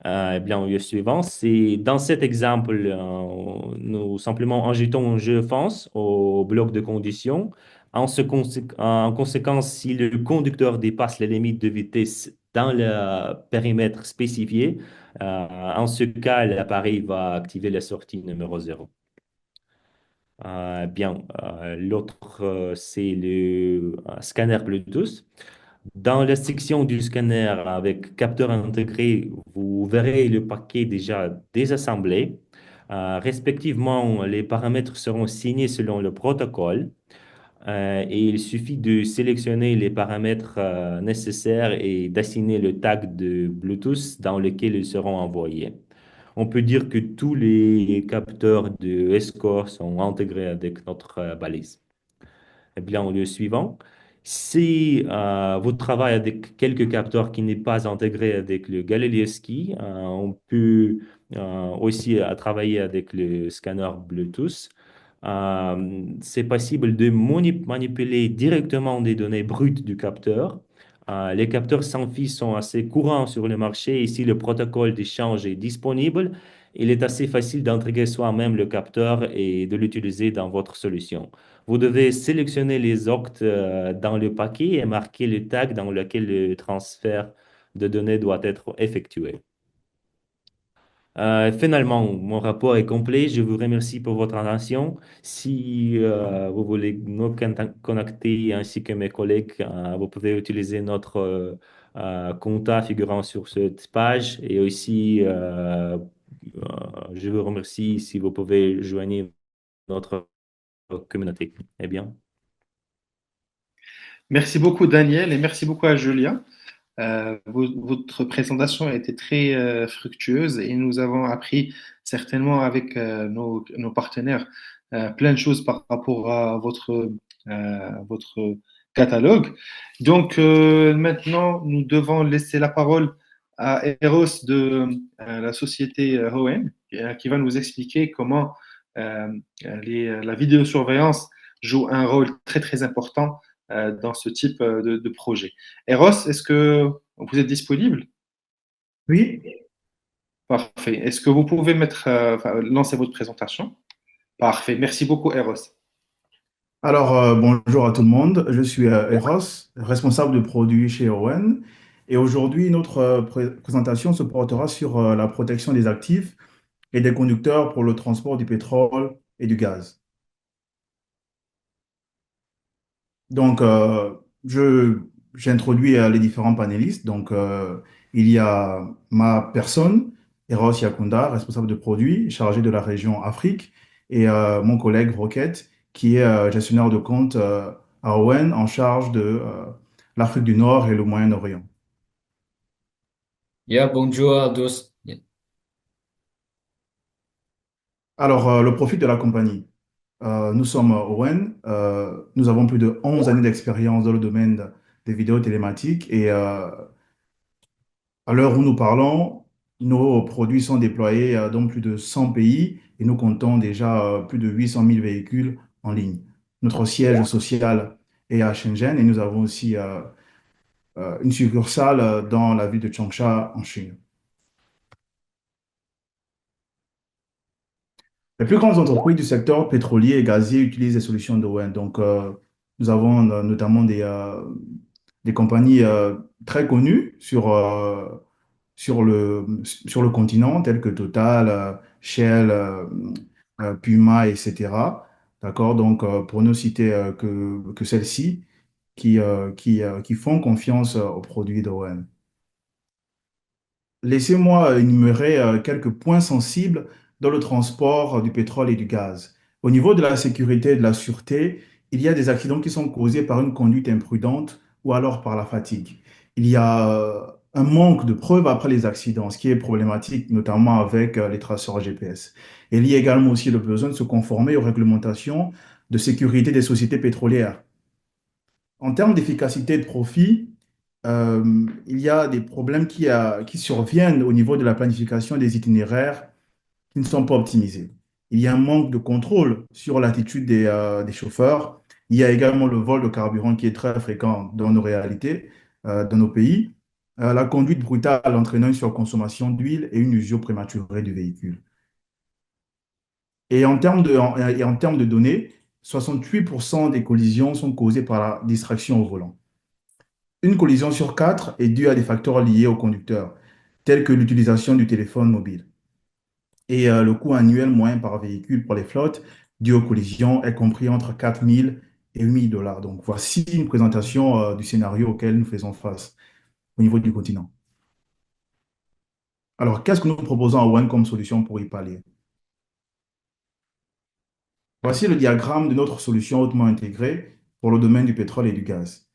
Eh bien, le suivant, c'est dans cet exemple, nous simplement injetons un jeu France au bloc de conditions. En conséquence, si le conducteur dépasse les limites de vitesse dans le périmètre spécifié, en ce cas, l'appareil va activer la sortie numéro 0. L'autre, c'est le scanner Bluetooth. Dans la section du scanner avec capteur intégré, vous verrez le paquet déjà désassemblé. Respectivement, les paramètres seront signés selon le protocole et il suffit de sélectionner les paramètres nécessaires et d'assigner le tag de Bluetooth dans lequel ils seront envoyés. On peut dire que tous les capteurs de Escort sont intégrés avec notre balise. Eh bien, le suivant, si vous travaillez avec quelques capteurs qui n'est pas intégré avec le Galileo Ski, on peut aussi travailler avec le scanner Bluetooth. C'est possible de manipuler directement des données brutes du capteur. Les capteurs sans fil sont assez courants sur le marché et si le protocole d'échange est disponible, il est assez facile d'intégrer soi-même le capteur et de l'utiliser dans votre solution. Vous devez sélectionner les octs dans le paquet et marquer le tag dans lequel le transfert de données doit être effectué. Finalement, mon rapport est complet. Je vous remercie pour votre attention. Si vous voulez nous connecter ainsi que mes collègues, vous pouvez utiliser notre contact figurant sur cette page. Et aussi, je vous remercie si vous pouvez joindre notre communauté. Eh bien. Merci beaucoup, Daniel, et merci beaucoup à Julia. Votre présentation a été très fructueuse et nous avons appris certainement avec nos partenaires plein de choses par rapport à votre catalogue. Donc maintenant, nous devons laisser la parole à Eros de la société Hoen qui va nous expliquer comment la vidéosurveillance joue un rôle très très important dans ce type de projet. Eros, est-ce que vous êtes disponible? Oui, Parfait. Est-ce que vous pouvez lancer votre présentation? Parfait. Merci beaucoup, Eros. alors bonjour à tout le monde. Je suis Eros, responsable de produits chez Owen. Et aujourd'hui, notre présentation se portera sur la protection des actifs et des conducteurs pour le transport du pétrole et du gaz. Donc, j'introduis les différents panélistes. Donc, il y a ma personne, Eros Yakunda, responsable de produits, chargé de la région Afrique, et mon collègue Roquette, qui est gestionnaire de compte à Owen, en charge de l'Afrique du Nord et le Moyen-Orient. Yeah, bonjour à tous. Alors, le profil de la compagnie. Nous sommes Owen. Nous avons plus de 11 années d'expérience dans le domaine des vidéos télématiques et à l'heure où nous parlons, nos produits sont déployés dans plus de 100 pays et nous comptons déjà plus de 800 000 véhicules en ligne. Notre siège social est à Shenzhen et nous avons aussi une succursale dans la ville de Changsha en Chine. Les plus grandes entreprises du secteur pétrolier et gazier utilisent des solutions d'Owen. Donc, nous avons notamment des compagnies très connues sur le continent, telles que Total, Shell, Puma, etc. D'accord? Donc, pour ne citer que celles-ci qui font confiance aux produits d'Owen. Laissez-moi énumérer quelques points sensibles dans le transport du pétrole et du gaz. Au niveau de la sécurité et de la sûreté, il y a des accidents qui sont causés par une conduite imprudente ou alors par la fatigue. Il y a un manque de preuves après les accidents, ce qui est problématique, notamment avec les traceurs GPS. Et il y a également aussi le besoin de se conformer aux réglementations de sécurité des sociétés pétrolières. En termes d'efficacité et de profit, il y a des problèmes qui surviennent au niveau de la planification des itinéraires qui ne sont pas optimisés. Il y a un manque de contrôle sur l'attitude des chauffeurs. Il y a également le vol de carburant qui est très fréquent dans nos réalités, dans nos pays. La conduite brutale entraînant une surconsommation d'huile et une usure prématurée du véhicule. Et en termes de données, 68% des collisions sont causées par la distraction au volant. Une collision sur quatre est due à des facteurs liés au conducteur, tels que l'utilisation du téléphone mobile. Et le coût annuel moyen par véhicule pour les flottes dû aux collisions est compris entre 4 000 et 8 000 dollars. Donc, voici une présentation du scénario auquel nous faisons face au niveau du continent. Alors, qu'est-ce que nous proposons à One comme solution pour y pallier? Voici le diagramme de notre solution hautement intégrée pour le domaine du pétrole et du gaz.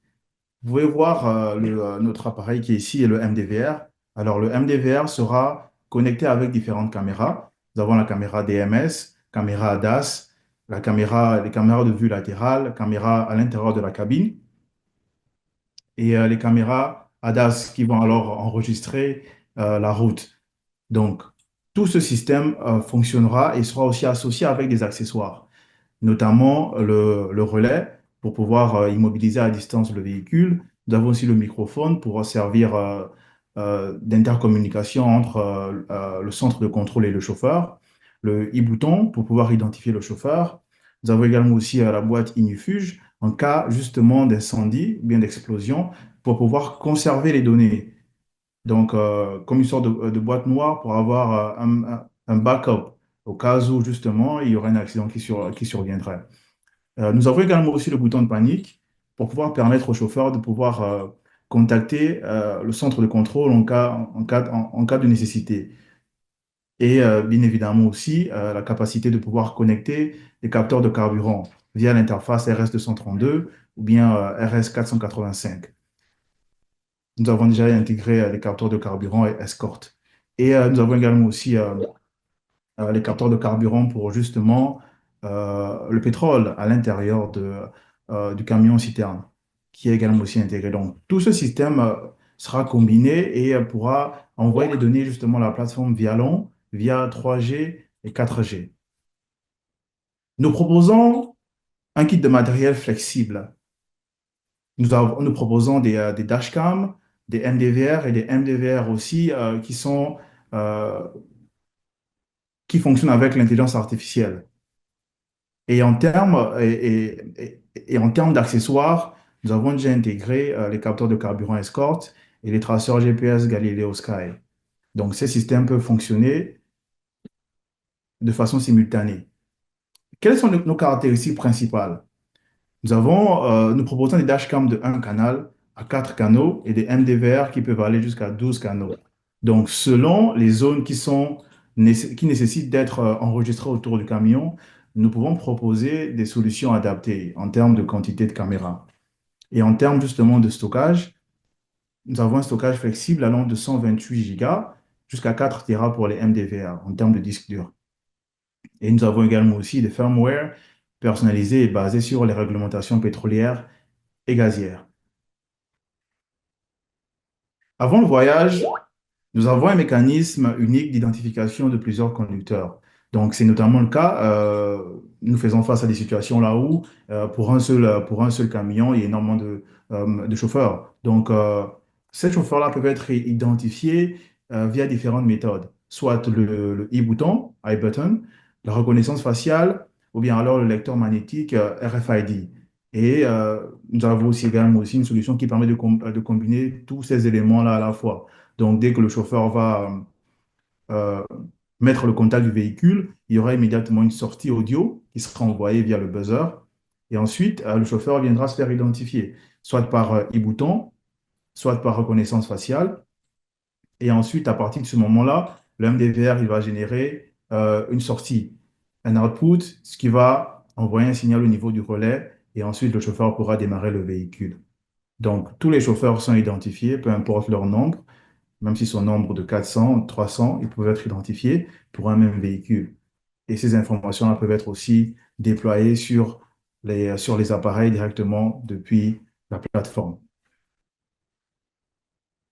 Vous pouvez voir notre appareil qui est ici, le MDVR. Alors, le MDVR sera connecté avec différentes caméras. Nous avons la caméra DMS, caméra ADAS, les caméras de vue latérale, caméra à l'intérieur de la cabine et les caméras ADAS qui vont alors enregistrer la route. Donc, tout ce système fonctionnera et sera aussi associé avec des accessoires, notamment le relais pour pouvoir immobiliser à distance le véhicule. Nous avons aussi le microphone pour servir d'intercommunication entre le centre de contrôle et le chauffeur, le e-bouton pour pouvoir identifier le chauffeur. Nous avons également aussi la boîte Inifuge en cas justement d'incendie ou bien d'explosion pour pouvoir conserver les données. Donc, comme une sorte de boîte noire pour avoir un backup au cas où justement il y aurait un accident qui surviendrait. Nous avons également aussi le bouton de panique pour pouvoir permettre au chauffeur de pouvoir contacter le centre de contrôle en cas de nécessité. Et bien évidemment aussi la capacité de pouvoir connecter les capteurs de carburant via l'interface RS232 ou bien RS485. Nous avons déjà intégré les capteurs de carburant et Escort. Et nous avons également aussi les capteurs de carburant pour justement le pétrole à l'intérieur du camion citerne, qui est également aussi intégré. Donc, tout ce système sera combiné et pourra envoyer les données justement à la plateforme Vialon via 3G et 4G. Nous proposons un kit de matériel flexible. Nous proposons des dashcams, des MDVR et des MDVR aussi euh, qui fonctionnent avec l'intelligence artificielle. Et en termes d'accessoires, nous avons déjà intégré les capteurs de carburant Escort et les traceurs GPS Galileo Sky. Donc, ces systèmes peuvent fonctionner de façon simultanée. Quelles sont nos caractéristiques principales? Nous proposons des dashcams de 1 canal à 4 canaux et des MDVR qui peuvent aller jusqu'à 12 canaux. Donc, selon les zones qui nécessitent d'être enregistrées autour du camion, nous pouvons proposer des solutions adaptées en termes de quantité de caméras. Et en termes justement de stockage, nous avons un stockage flexible allant de 128 Go jusqu'à 4 Tera pour les MDVR en termes de disque dur. Et nous avons également aussi des firmware personnalisés et basés sur les réglementations pétrolières et gazières. Avant le voyage, nous avons un mécanisme unique d'identification de plusieurs conducteurs. Donc, c'est notamment le cas, nous faisons face à des situations là où, pour un seul camion, il y a énormément de chauffeurs. Donc, ces chauffeurs-là peuvent être identifiés via différentes méthodes, soit le e-bouton, i-button, la reconnaissance faciale, ou bien alors le lecteur magnétique RFID. Et nous avons aussi également aussi une solution qui permet de combiner tous ces éléments-là à la fois. Donc, dès que le chauffeur va euh, mettre le contact du véhicule, il y aura immédiatement une sortie audio qui sera envoyée via le buzzer. Et ensuite, le chauffeur viendra se faire identifier, soit par e-bouton, soit par reconnaissance faciale. Et ensuite, à partir de ce moment-là, le MDVR, il va générer une sortie, un output, ce qui va envoyer un signal au niveau du relais. Et ensuite, le chauffeur pourra démarrer le véhicule. Donc, tous les chauffeurs sont identifiés, peu importe leur nombre. Même si son nombre de 400, 300, ils peuvent être identifiés pour un même véhicule. Et ces informations-là peuvent être aussi déployées sur les appareils directement depuis la plateforme.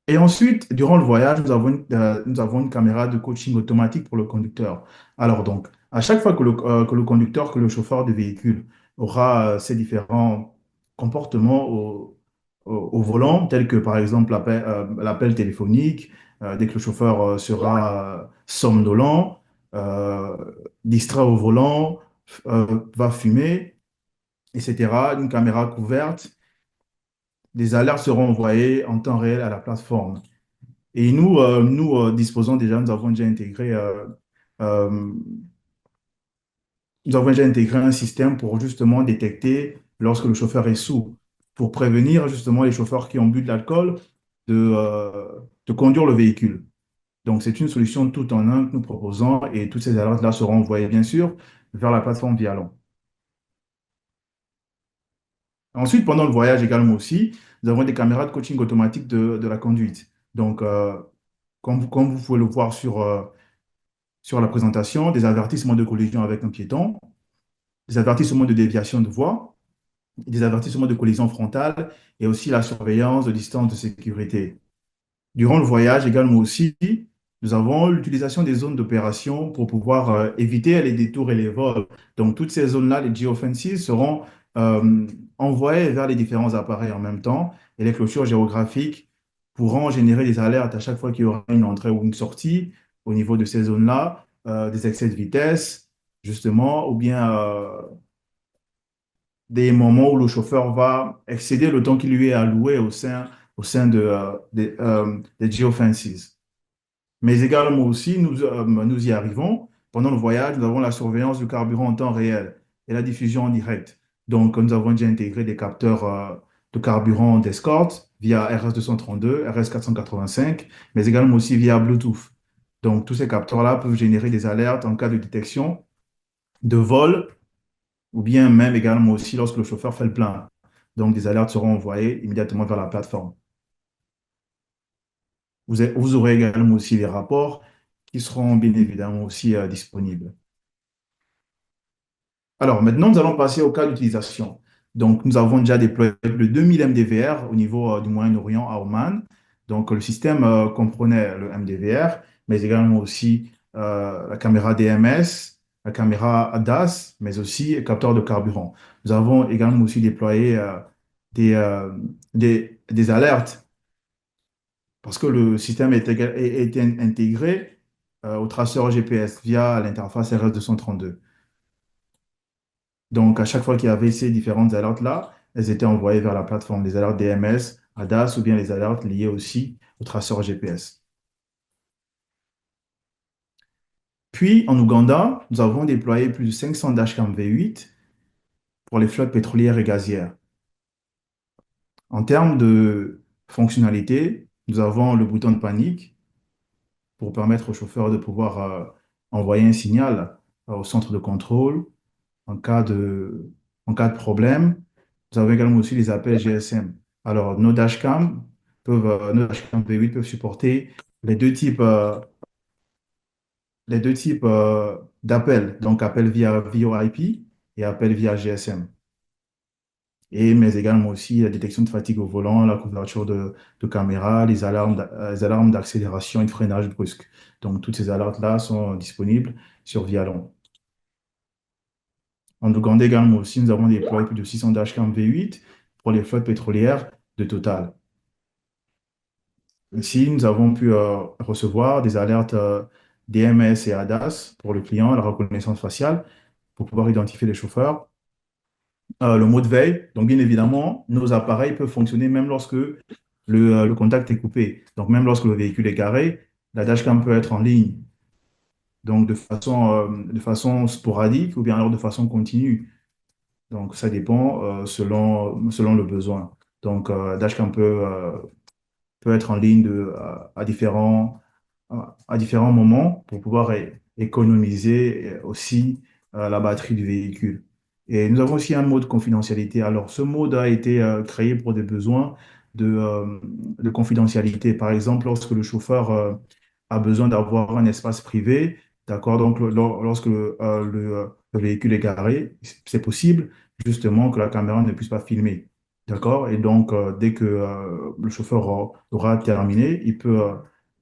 Et ensuite, durant le voyage, nous avons une caméra de coaching automatique pour le conducteur. Alors donc, à chaque fois que le conducteur, que le chauffeur de véhicule aura ces différents comportements au volant, tels que par exemple l'appel téléphonique, dès que le chauffeur sera somnolent, euh, distrait au volant, va fumer, etc., une caméra couverte, des alertes seront envoyées en temps réel à la plateforme. Et nous disposons déjà, euh, nous avons déjà intégré un système pour justement détecter lorsque le chauffeur est sous, pour prévenir justement les chauffeurs qui ont bu de l'alcool de conduire le véhicule. Donc, c'est une solution tout en un que nous proposons et toutes ces alertes-là seront envoyées, bien sûr, vers la plateforme Vialon. Ensuite, pendant le voyage également aussi, nous avons des caméras de coaching automatique de la conduite. Donc, comme vous pouvez le voir sur la présentation, des avertissements de collision avec un piéton, des avertissements de déviation de voie, des avertissements de collision frontale et aussi la surveillance de distance de sécurité. Durant le voyage également aussi, nous avons l'utilisation des zones d'opération pour pouvoir éviter les détours et les vols. Donc, toutes ces zones-là, les geofences, seront euh, envoyées vers les différents appareils en même temps et les clôtures géographiques pourront générer des alertes à chaque fois qu'il y aura une entrée ou une sortie au niveau de ces zones-là, des excès de vitesse, justement, ou bien des moments où le chauffeur va excéder le temps qui lui est alloué au sein des geofences. Mais également aussi, nous y arrivons. Pendant le voyage, nous avons la surveillance du carburant en temps réel et la diffusion en direct. Donc, nous avons déjà intégré des capteurs de carburant d'escorte via RS-232, RS-485, mais également aussi via Bluetooth. Donc, tous ces capteurs-là peuvent générer des alertes en cas de détection de vol ou bien même également aussi lorsque le chauffeur fait le plein. Donc, des alertes seront envoyées immédiatement vers la plateforme. Vous aurez également aussi les rapports qui seront bien évidemment aussi disponibles. Alors, maintenant, nous allons passer au cas d'utilisation. Donc, nous avons déjà déployé le 2000 MDVR au niveau du Moyen-Orient à Oman. Donc, le système comprenait le MDVR, mais également aussi la caméra DMS, la caméra ADAS, mais aussi le capteur de carburant. Nous avons également aussi déployé des, euh, des alertes parce que le système était intégré au traceur GPS via l'interface RS-232. Donc, à chaque fois qu'il y avait ces différentes alertes-là, elles étaient envoyées vers la plateforme, les alertes DMS, ADAS ou bien les alertes liées aussi au traceur GPS. Puis, en Ouganda, nous avons déployé plus de 500 dashcam V8 pour les flottes pétrolières et gazières. En termes de fonctionnalité, nous avons le bouton de panique pour permettre au chauffeur de pouvoir envoyer un signal au centre de contrôle en cas en cas de problème. Nous avons également aussi les appels GSM. Alors, nos dashcam V8 peuvent supporter les deux types les deux types d'appels, donc appel via VoIP et appel via GSM. Mais également aussi la détection de fatigue au volant, la couverture de caméras, les alarmes d'accélération et de freinage brusque. Donc, toutes ces alertes-là sont disponibles sur Vialon. En Ouganda également aussi, nous avons déployé plus de 600 dashcam V8 pour les flottes pétrolières de Total. Ici, nous avons pu recevoir des alertes DMS et ADAS pour le client, la reconnaissance faciale, pour pouvoir identifier les chauffeurs. Le mode veille, donc bien évidemment, nos appareils peuvent fonctionner même lorsque le contact est coupé. Donc même lorsque le véhicule est garé, la dashcam peut être en ligne, donc de façon sporadique ou bien alors de façon continue. Donc ça dépend selon le besoin. Donc dashcam peut être en ligne à différents moments pour pouvoir économiser aussi la batterie du véhicule. Et nous avons aussi un mode confidentialité. Alors, ce mode a été créé pour des besoins de confidentialité. Par exemple, lorsque le chauffeur a besoin d'avoir un espace privé, d'accord, donc lorsque le véhicule est garé, c'est possible justement que la caméra ne puisse pas filmer. D'accord? Et donc, dès que le chauffeur aura terminé,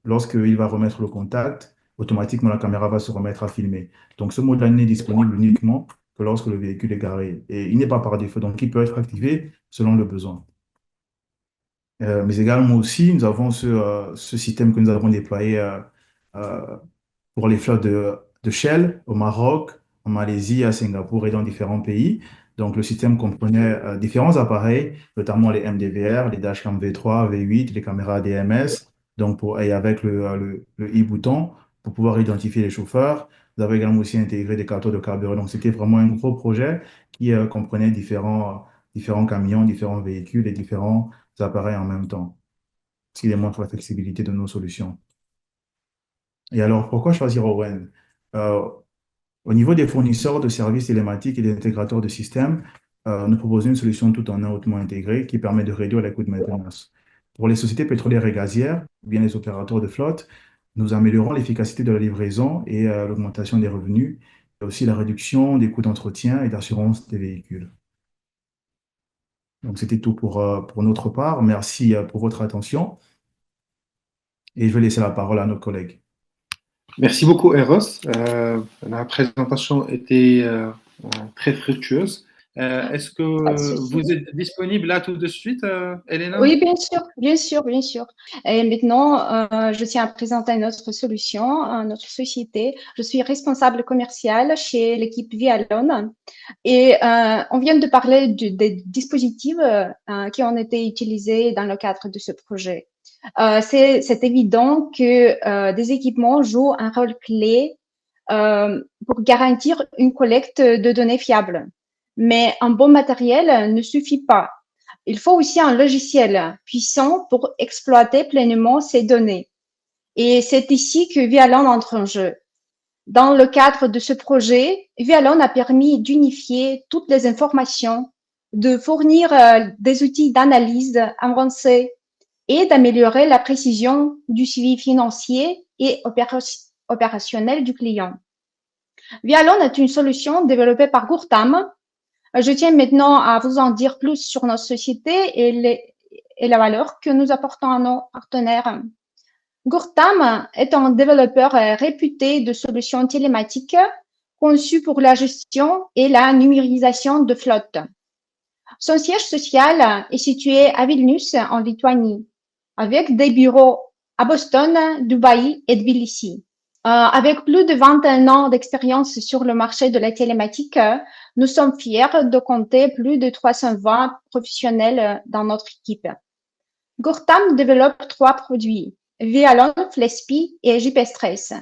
lorsqu'il va remettre le contact, automatiquement la caméra va se remettre à filmer. Donc, ce mode-là n'est disponible uniquement que lorsque le véhicule est garé. Et il n'est pas par défaut, donc il peut être activé selon le besoin. Mais également aussi, nous avons ce système que nous avons déployé euh, pour les flottes de Shell au Maroc, en Malaisie, à Singapour et dans différents pays. Donc, le système comprenait différents appareils, notamment les MDVR, les dashcam V3, V8, les caméras DMS, et avec le e-bouton pour pouvoir identifier les chauffeurs. Nous avons également aussi intégré des capteurs de carburant. Donc, c'était vraiment un gros projet qui comprenait différents camions, différents véhicules et différents appareils en même temps, ce qui démontre la flexibilité de nos solutions. Et alors, pourquoi choisir Owen? Euh, Au niveau des fournisseurs de services télématiques et des intégrateurs de systèmes, nous proposons une solution tout en un hautement intégrée qui permet de réduire les coûts de maintenance. Pour les sociétés pétrolières et gazières, ou bien les opérateurs de flotte, nous améliorons l'efficacité de la livraison et l'augmentation des revenus, et aussi la réduction des coûts d'entretien et d'assurance des véhicules. Donc, c'était tout pour notre part. Merci pour votre attention et je vais laisser la parole à notre collègue. Merci beaucoup, Eros. La présentation était très fructueuse. Est-ce que Pas de souci. vous êtes disponible là tout de suite, Elena? Oui, bien sûr, bien sûr, bien sûr. Et maintenant, je tiens à présenter notre solution, notre société. Je suis responsable commerciale chez l'équipe Vialon et on vient de parler des dispositifs qui ont été utilisés dans le cadre de ce projet. C'est évident que des équipements jouent un rôle clé pour garantir une collecte de données fiable. Mais un bon matériel ne suffit pas. Il faut aussi un logiciel puissant pour exploiter pleinement ces données. Et c'est ici que Vialon entre en jeu. Dans le cadre de ce projet, Vialon a permis d'unifier toutes les informations, de fournir des outils d'analyse avancés et d'améliorer la précision du suivi financier et opérationnel du client. Vialon est une solution développée par Gurtam. Je tiens maintenant à vous en dire plus sur notre société et la valeur que nous apportons à nos partenaires. Gurtam est un développeur réputé de solutions télématiques conçues pour la gestion et la numérisation de flottes. Son siège social est situé à Vilnius, en Lituanie, avec des bureaux à Boston, Dubaï et Tbilissi. Avec plus de 21 ans d'expérience sur le marché de la télématique, nous sommes fiers de compter plus de 320 professionnels dans notre équipe. Gurtam développe 3 produits, Vialon, Flexpi et JPStress.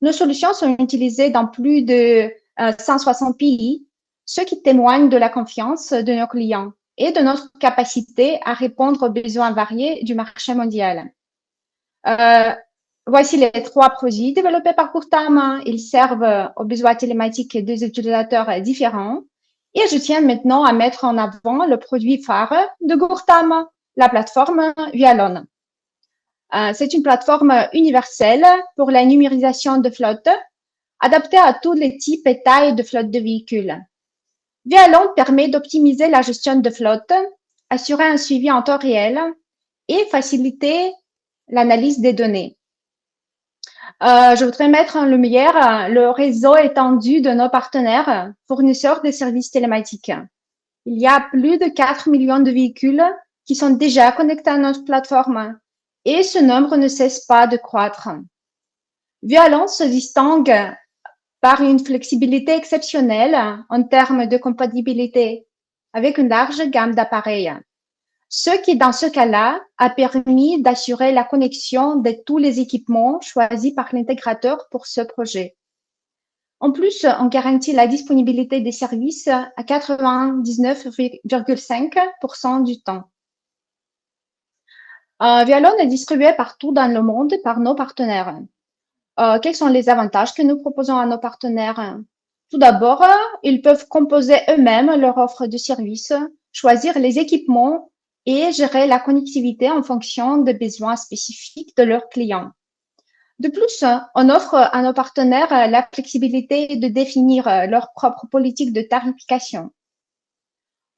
Nos solutions sont utilisées dans plus de 160 pays, ce qui témoigne de la confiance de nos clients et de notre capacité à répondre aux besoins variés du marché mondial. Voici les 3 produits développés par Gurtam. Ils servent aux besoins télématiques des utilisateurs différents. Et je tiens maintenant à mettre en avant le produit phare de Gurtam, la plateforme Vialon. C'est une plateforme universelle pour la numérisation de flotte adapté à tous les types et tailles de flotte de véhicules. Vialon permet d'optimiser la gestion de flotte, assurer un suivi en temps réel et faciliter l'analyse des données. Je voudrais mettre en lumière le réseau étendu de nos partenaires fournisseurs de services télématiques. Il y a plus de 4 millions de véhicules qui sont déjà connectés à notre plateforme et ce nombre ne cesse pas de croître. Vialon se distingue par une flexibilité exceptionnelle en termes de compatibilité avec une large gamme d'appareils. Ce qui, dans ce cas-là, a permis d'assurer la connexion de tous les équipements choisis par l'intégrateur pour ce projet. En plus, on garantit la disponibilité des services à 99,5% du temps. Vialon est distribué partout dans le monde par nos partenaires. Quels sont les avantages que nous proposons à nos partenaires? Tout d'abord, ils peuvent composer eux-mêmes leur offre de services, choisir les équipements et gérer la connectivité en fonction des besoins spécifiques de leurs clients. De plus, on offre à nos partenaires la flexibilité de définir leur propre politique de tarification.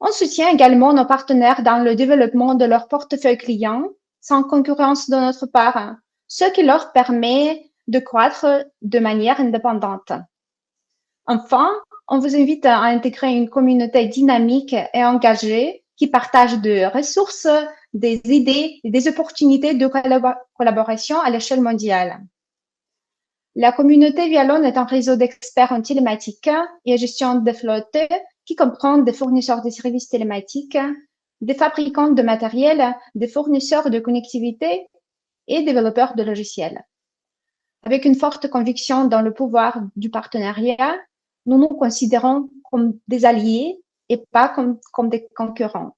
On soutient également nos partenaires dans le développement de leur portefeuille client sans concurrence de notre part, ce qui leur permet de croître de manière indépendante. Enfin, on vous invite à intégrer une communauté dynamique et engagée qui partage des ressources, des idées et des opportunités de collaboration à l'échelle mondiale. La communauté Vialon est un réseau d'experts en télématique et gestion de flotte qui comprend des fournisseurs de services télématiques, des fabricants de matériel, des fournisseurs de connectivité et développeurs de logiciels. Avec une forte conviction dans le pouvoir du partenariat, nous nous considérons comme des alliés et pas comme des concurrents.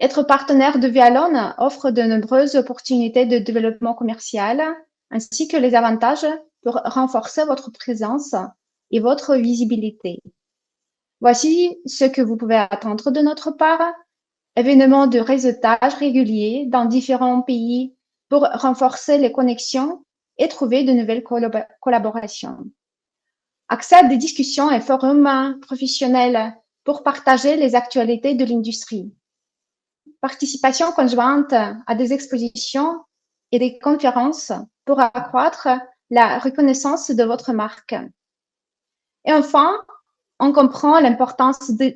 Être partenaire de Vialon offre de nombreuses opportunités de développement commercial ainsi que les avantages pour renforcer votre présence et votre visibilité. Voici ce que vous pouvez attendre de notre part. Événements de réseautage réguliers dans différents pays pour renforcer les connexions et trouver de nouvelles collaborations. Accès à des discussions et forums professionnels pour partager les actualités de l'industrie. Participation conjointe à des expositions et des conférences pour accroître la reconnaissance de votre marque. Et enfin, on comprend l'importance de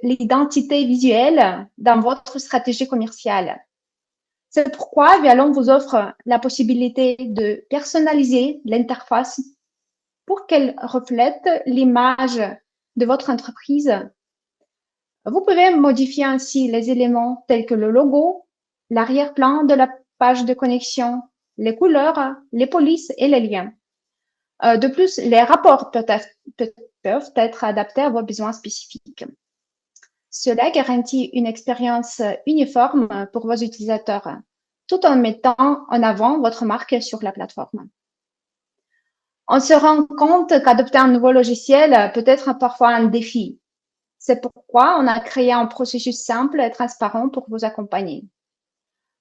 l'identité visuelle dans votre stratégie commerciale. C'est pourquoi Vialon vous offre la possibilité de personnaliser l'interface pour qu'elle reflète l'image de votre entreprise. Vous pouvez modifier ainsi les éléments tels que le logo, l'arrière-plan de la page de connexion, les couleurs, les polices et les liens. De plus, les rapports peuvent être adaptés à vos besoins spécifiques. Cela garantit une expérience uniforme pour vos utilisateurs, tout en mettant en avant votre marque sur la plateforme. On se rend compte qu'adopter un nouveau logiciel peut être parfois un défi. C'est pourquoi on a créé un processus simple et transparent pour vous accompagner.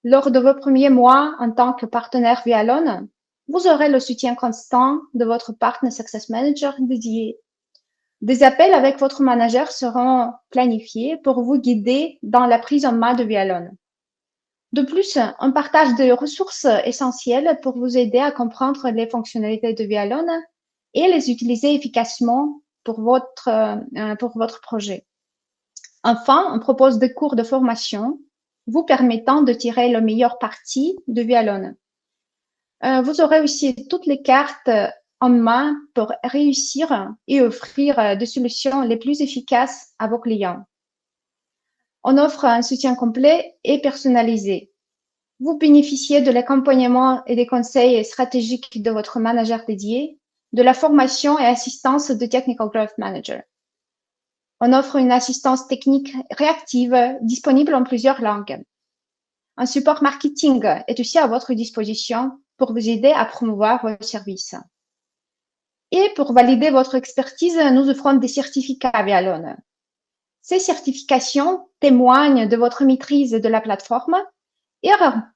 Lors de vos premiers mois en tant que partenaire Vialon, vous aurez le soutien constant de votre Partner Success Manager dédié. Des appels avec votre manager seront planifiés pour vous guider dans la prise en main de Vialon. De plus, on partage des ressources essentielles pour vous aider à comprendre les fonctionnalités de Vialon et les utiliser efficacement pour votre projet. Enfin, on propose des cours de formation vous permettant de tirer le meilleur parti de Vialon. Vous aurez aussi toutes les cartes en main pour réussir et offrir des solutions les plus efficaces à vos clients. On offre un soutien complet et personnalisé. Vous bénéficiez de l'accompagnement et des conseils stratégiques de votre manager dédié, de la formation et assistance de Technical Growth Manager. On offre une assistance technique réactive disponible en plusieurs langues. Un support marketing est aussi à votre disposition pour vous aider à promouvoir vos services. Et pour valider votre expertise, nous offrons des certificats Vialon. Ces certifications témoignent de votre maîtrise de la plateforme et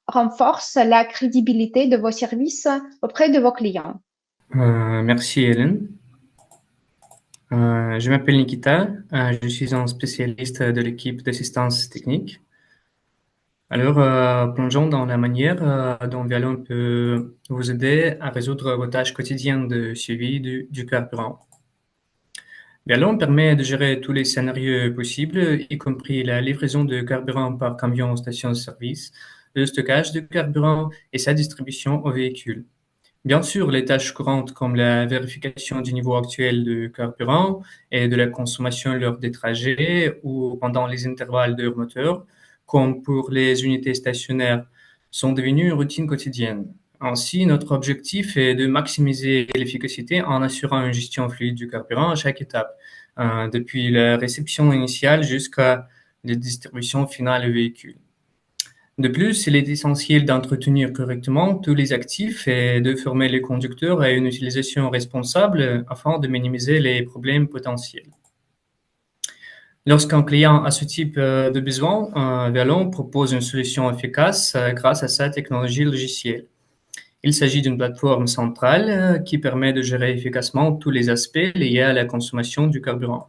renforcent la crédibilité de vos services auprès de vos clients. Merci Hélène. Je m'appelle Nikita, je suis un spécialiste de l'équipe d'assistance technique. Alors, plongeons dans la manière dont Vialon peut vous aider à résoudre vos tâches quotidiennes de suivi du carburant. Vialon permet de gérer tous les scénarios possibles, y compris la livraison de carburant par camion aux stations de service, le stockage de carburant et sa distribution aux véhicules. Bien sûr, les tâches courantes comme la vérification du niveau actuel de carburant et de la consommation lors des trajets ou pendant les intervalles d'heure moteur, comme pour les unités stationnaires, sont devenues une routine quotidienne. Ainsi, notre objectif est de maximiser l'efficacité en assurant une gestion fluide du carburant à chaque étape, depuis la réception initiale jusqu'à la distribution finale au véhicule. De plus, il est essentiel d'entretenir correctement tous les actifs et de former les conducteurs à une utilisation responsable afin de minimiser les problèmes potentiels. Lorsqu'un client a ce type de besoin, Vialon propose une solution efficace grâce à sa technologie logicielle. Il s'agit d'une plateforme centrale qui permet de gérer efficacement tous les aspects liés à la consommation du carburant.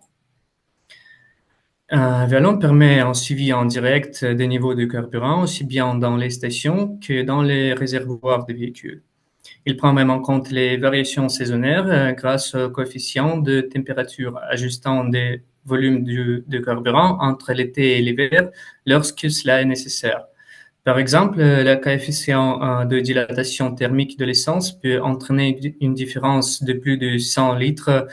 Vialon permet un suivi en direct des niveaux de carburant, aussi bien dans les stations que dans les réservoirs des véhicules. Il prend même en compte les variations saisonnières grâce au coefficient de température, ajustant des volumes de carburant entre l'été et l'hiver lorsque cela est nécessaire. Par exemple, le coefficient de dilatation thermique de l'essence peut entraîner une différence de plus de 100 litres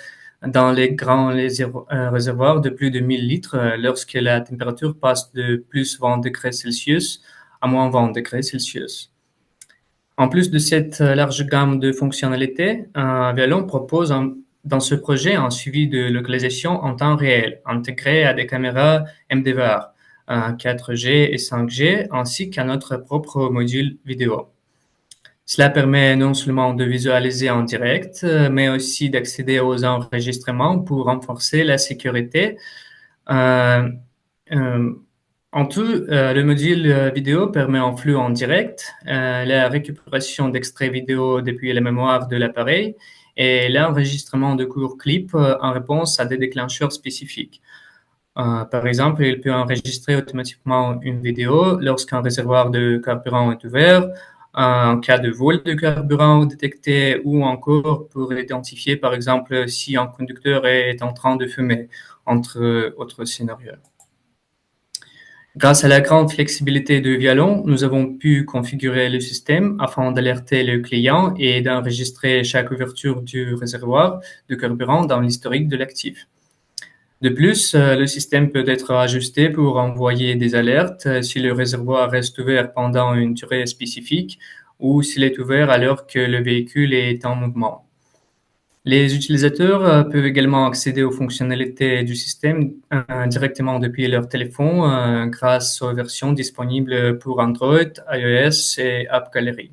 dans les grands réservoirs de plus de 1000 litres lorsque la température passe de plus 20 degrés Celsius à moins 20 degrés Celsius. En plus de cette large gamme de fonctionnalités, Vialon propose dans ce projet un suivi de localisation en temps réel, intégré à des caméras MDVR, 4G et 5G, ainsi qu'à notre propre module vidéo. Cela permet non seulement de visualiser en direct, mais aussi d'accéder aux enregistrements pour renforcer la sécurité. En tout, le module vidéo permet un flux en direct, la récupération d'extraits vidéo depuis la mémoire de l'appareil et l'enregistrement de courts clips en réponse à des déclencheurs spécifiques. Par exemple, il peut enregistrer automatiquement une vidéo lorsqu'un réservoir de carburant est ouvert, en cas de vol de carburant détecté ou encore pour identifier, par exemple, si un conducteur est en train de fumer, entre autres scénarios. Grâce à la grande flexibilité de Vialon, nous avons pu configurer le système afin d'alerter le client et d'enregistrer chaque ouverture du réservoir de carburant dans l'historique de l'actif. De plus, le système peut être ajusté pour envoyer des alertes si le réservoir reste ouvert pendant une durée spécifique ou s'il est ouvert alors que le véhicule est en mouvement. Les utilisateurs peuvent également accéder aux fonctionnalités du système directement depuis leur téléphone grâce aux versions disponibles pour Android, iOS et App Gallery.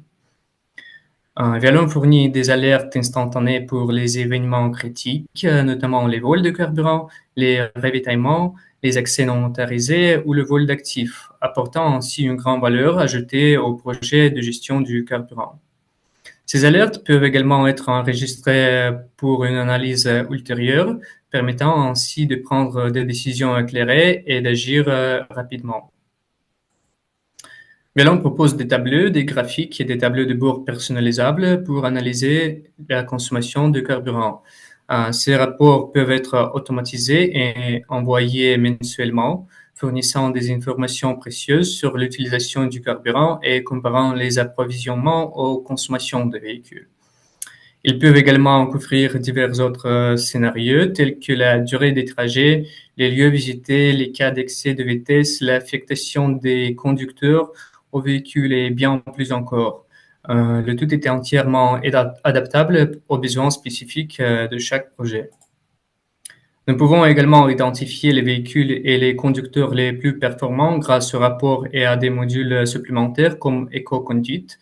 Vialon fournit des alertes instantanées pour les événements critiques, notamment les vols de carburant, les ravitaillements, les accès non autorisés ou le vol d'actifs, apportant ainsi une grande valeur ajoutée au projet de gestion du carburant. Ces alertes peuvent également être enregistrées pour une analyse ultérieure, permettant ainsi de prendre des décisions éclairées et d'agir rapidement. Vialon propose des tableaux, des graphiques et des tableaux de bord personnalisables pour analyser la consommation de carburant. Ces rapports peuvent être automatisés et envoyés mensuellement, fournissant des informations précieuses sur l'utilisation du carburant et comparant les approvisionnements aux consommations des véhicules. Ils peuvent également couvrir divers autres scénarios tels que la durée des trajets, les lieux visités, les cas d'excès de vitesse, l'affectation des conducteurs au véhicule et bien plus encore. Le tout était entièrement adaptable aux besoins spécifiques de chaque projet. Nous pouvons également identifier les véhicules et les conducteurs les plus performants grâce au rapport et à des modules supplémentaires comme EcoConduite.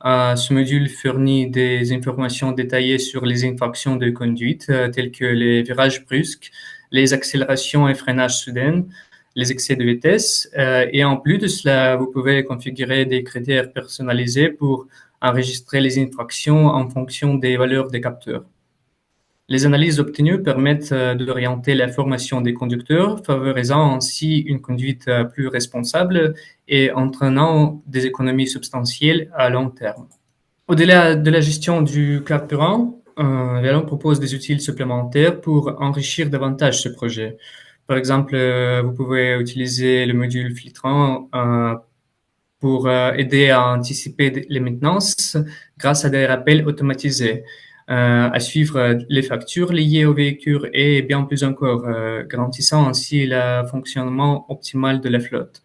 Ce module fournit des informations détaillées sur les infractions de conduite telles que les virages brusques, les accélérations et freinages soudains, les excès de vitesse et en plus de cela, vous pouvez configurer des critères personnalisés pour enregistrer les infractions en fonction des valeurs des capteurs. Les analyses obtenues permettent d'orienter la formation des conducteurs, favorisant ainsi une conduite plus responsable et entraînant des économies substantielles à long terme. Au-delà de la gestion du carburant, Vialon propose des outils supplémentaires pour enrichir davantage ce projet. Par exemple, vous pouvez utiliser le module filtrant pour aider à anticiper les maintenances grâce à des rappels automatisés, à suivre les factures liées au véhicule et bien plus encore, garantissant ainsi le fonctionnement optimal de la flotte.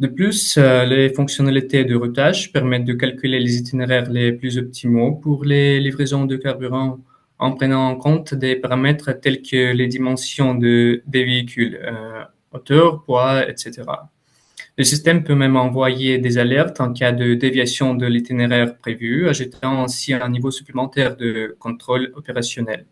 De plus, les fonctionnalités de routage permettent de calculer les itinéraires les plus optimaux pour les livraisons de carburant en prenant en compte des paramètres tels que les dimensions des véhicules, hauteur, poids, etc. Le système peut même envoyer des alertes en cas de déviation de l'itinéraire prévu, ajoutant ainsi un niveau supplémentaire de contrôle opérationnel.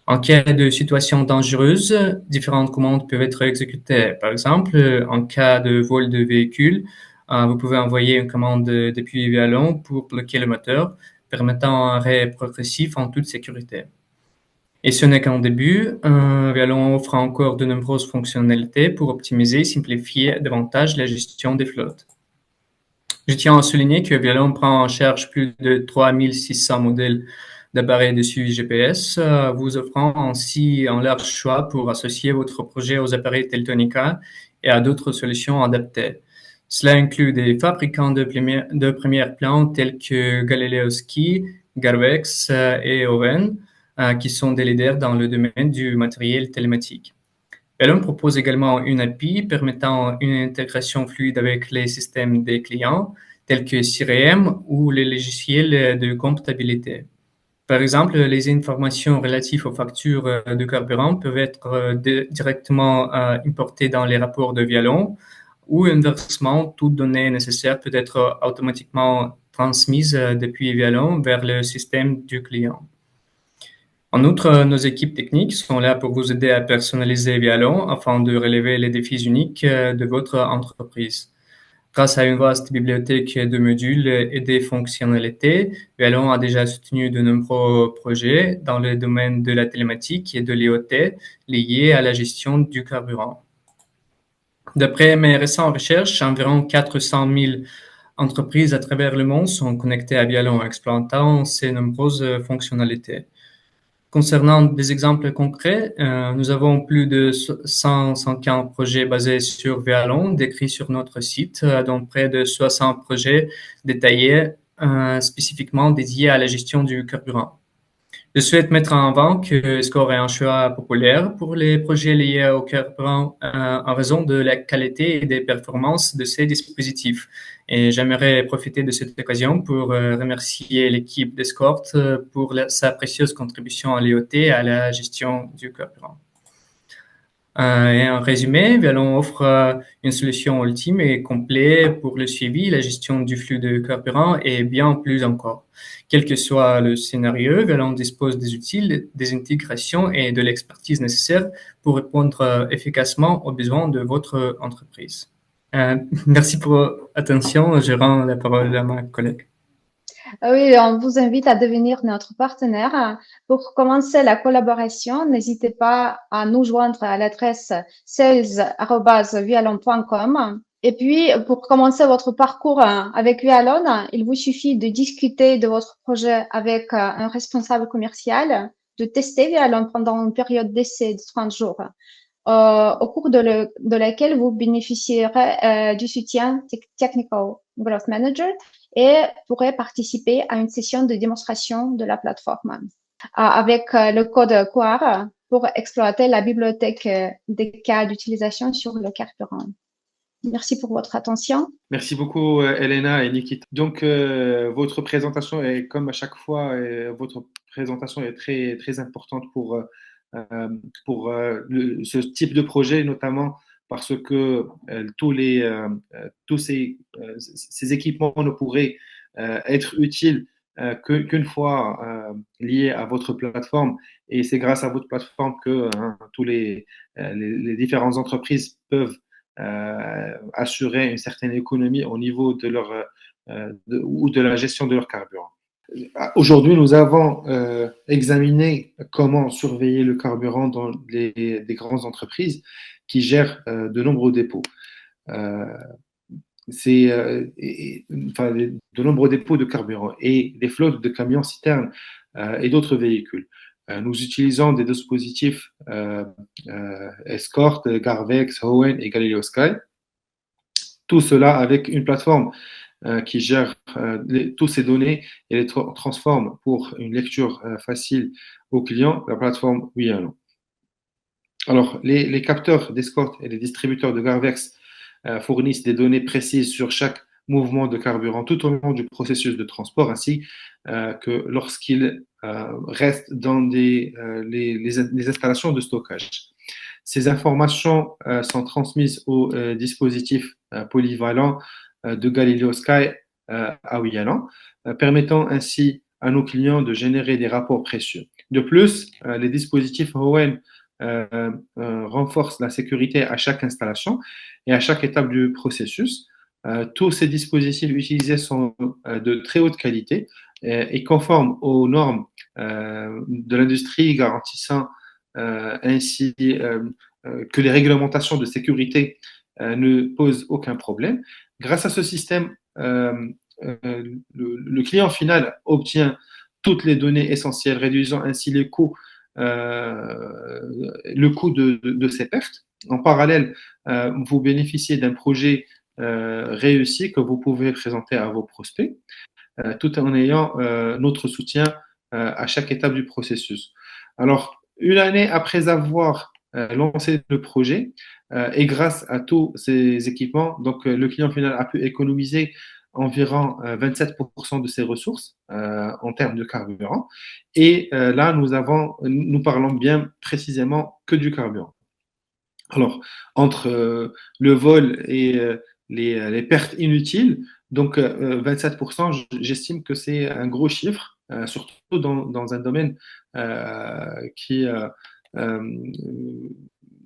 En cas de situation dangereuse, différentes commandes peuvent être exécutées. Par exemple, en cas de vol de véhicule, vous pouvez envoyer une commande depuis Vialon pour bloquer le moteur, permettant un arrêt progressif en toute sécurité. Et ce n'est qu'un début. Vialon offre encore de nombreuses fonctionnalités pour optimiser et simplifier davantage la gestion des flottes. Je tiens à souligner que Vialon prend en charge plus de 3600 modèles d'appareils de suivi GPS, vous offrant ainsi un large choix pour associer votre projet aux appareils Teltonika et à d'autres solutions adaptées. Cela inclut des fabricants de premier plan tels que Galileo-Ski, Garvex et Oven, qui sont des leaders dans le domaine du matériel télématique. Vialon propose également une API permettant une intégration fluide avec les systèmes des clients, tels que CRM ou les logiciels de comptabilité. Par exemple, les informations relatives aux factures de carburant peuvent être directement importées dans les rapports de Vialon ou inversement, toute donnée nécessaire peut être automatiquement transmise depuis Vialon vers le système du client. En outre, nos équipes techniques sont là pour vous aider à personnaliser Vialon afin de relever les défis uniques de votre entreprise. Grâce à une vaste bibliothèque de modules et des fonctionnalités, Vialon a déjà soutenu de nombreux projets dans le domaine de la télématique et de l'IoT liés à la gestion du carburant. D'après mes récentes recherches, environ 400 000 entreprises à travers le monde sont connectées à Vialon, exploitant ces nombreuses fonctionnalités. Concernant des exemples concrets, nous avons plus de 150 projets basés sur Vialon décrits sur notre site, dont près de 60 projets détaillés spécifiquement dédiés à la gestion du carburant. Je souhaite mettre en avant que Score est un choix populaire pour les projets liés au carburant en raison de la qualité et des performances de ces dispositifs. Et j'aimerais profiter de cette occasion pour remercier l'équipe d'Escort pour sa précieuse contribution à l'IoT et à la gestion du carburant. Et en résumé, Vialon offre une solution ultime et complète pour le suivi, la gestion du flux de carburant et bien plus encore. Quel que soit le scénario, Vialon dispose des outils, des intégrations et de l'expertise nécessaires pour répondre efficacement aux besoins de votre entreprise. Merci pour votre attention. Je rends la parole à ma collègue. Oui, on vous invite à devenir notre partenaire. Pour commencer la collaboration, n'hésitez pas à nous joindre à l'adresse sales@vialon.com. Et puis, pour commencer votre parcours avec Vialon, il vous suffit de discuter de votre projet avec un responsable commercial, de tester Vialon pendant une période d'essai de 30 jours, au cours de laquelle vous bénéficierez du soutien Technical Growth Manager et pourrez participer à une session de démonstration de la plateforme avec le code QR pour exploiter la bibliothèque des cas d'utilisation sur le carburant. Merci pour votre attention. Merci beaucoup, Elena et Nikita. Donc, votre présentation est, comme à chaque fois, votre présentation est très, très importante pour ce type de projet, notamment parce que tous ces équipements ne pourraient être utiles qu'une fois liés à votre plateforme. Et c'est grâce à votre plateforme que tous les différentes entreprises peuvent assurer une certaine économie au niveau de ou de la gestion de leur carburant. Aujourd'hui, nous avons examiné comment surveiller le carburant dans des grandes entreprises qui gèrent de nombreux dépôts. De nombreux dépôts de carburant et des flottes de camions citernes et d'autres véhicules. Nous utilisons des dispositifs Escort, Garvex, Hoen et Galileo Sky. Tout cela avec une plateforme qui gère toutes ces données et les transforme pour une lecture facile aux clients, la plateforme Wiano. Alors, les capteurs d'escorte et les distributeurs de Garvex fournissent des données précises sur chaque mouvement de carburant tout au long du processus de transport, ainsi que lorsqu'il reste dans les installations de stockage. Ces informations sont transmises au dispositif polyvalent de Galileo Sky à Wiano, permettant ainsi à nos clients de générer des rapports précieux. De plus, les dispositifs Hoen renforcent la sécurité à chaque installation et à chaque étape du processus. Tous ces dispositifs utilisés sont de très haute qualité et conformes aux normes de l'industrie, garantissant ainsi que les réglementations de sécurité ne posent aucun problème. Grâce à ce système, le client final obtient toutes les données essentielles, réduisant ainsi les coûts, le coût de ces pertes. En parallèle, vous bénéficiez d'un projet réussi que vous pouvez présenter à vos prospects, tout en ayant notre soutien à chaque étape du processus. Alors, une année après avoir lancé le projet, et grâce à tous ces équipements, donc le client final a pu économiser environ 27% de ses ressources en termes de carburant. Et là, nous parlons bien précisément que du carburant. Alors, entre le vol et les pertes inutiles, donc 27%, j'estime que c'est un gros chiffre, surtout dans un domaine qui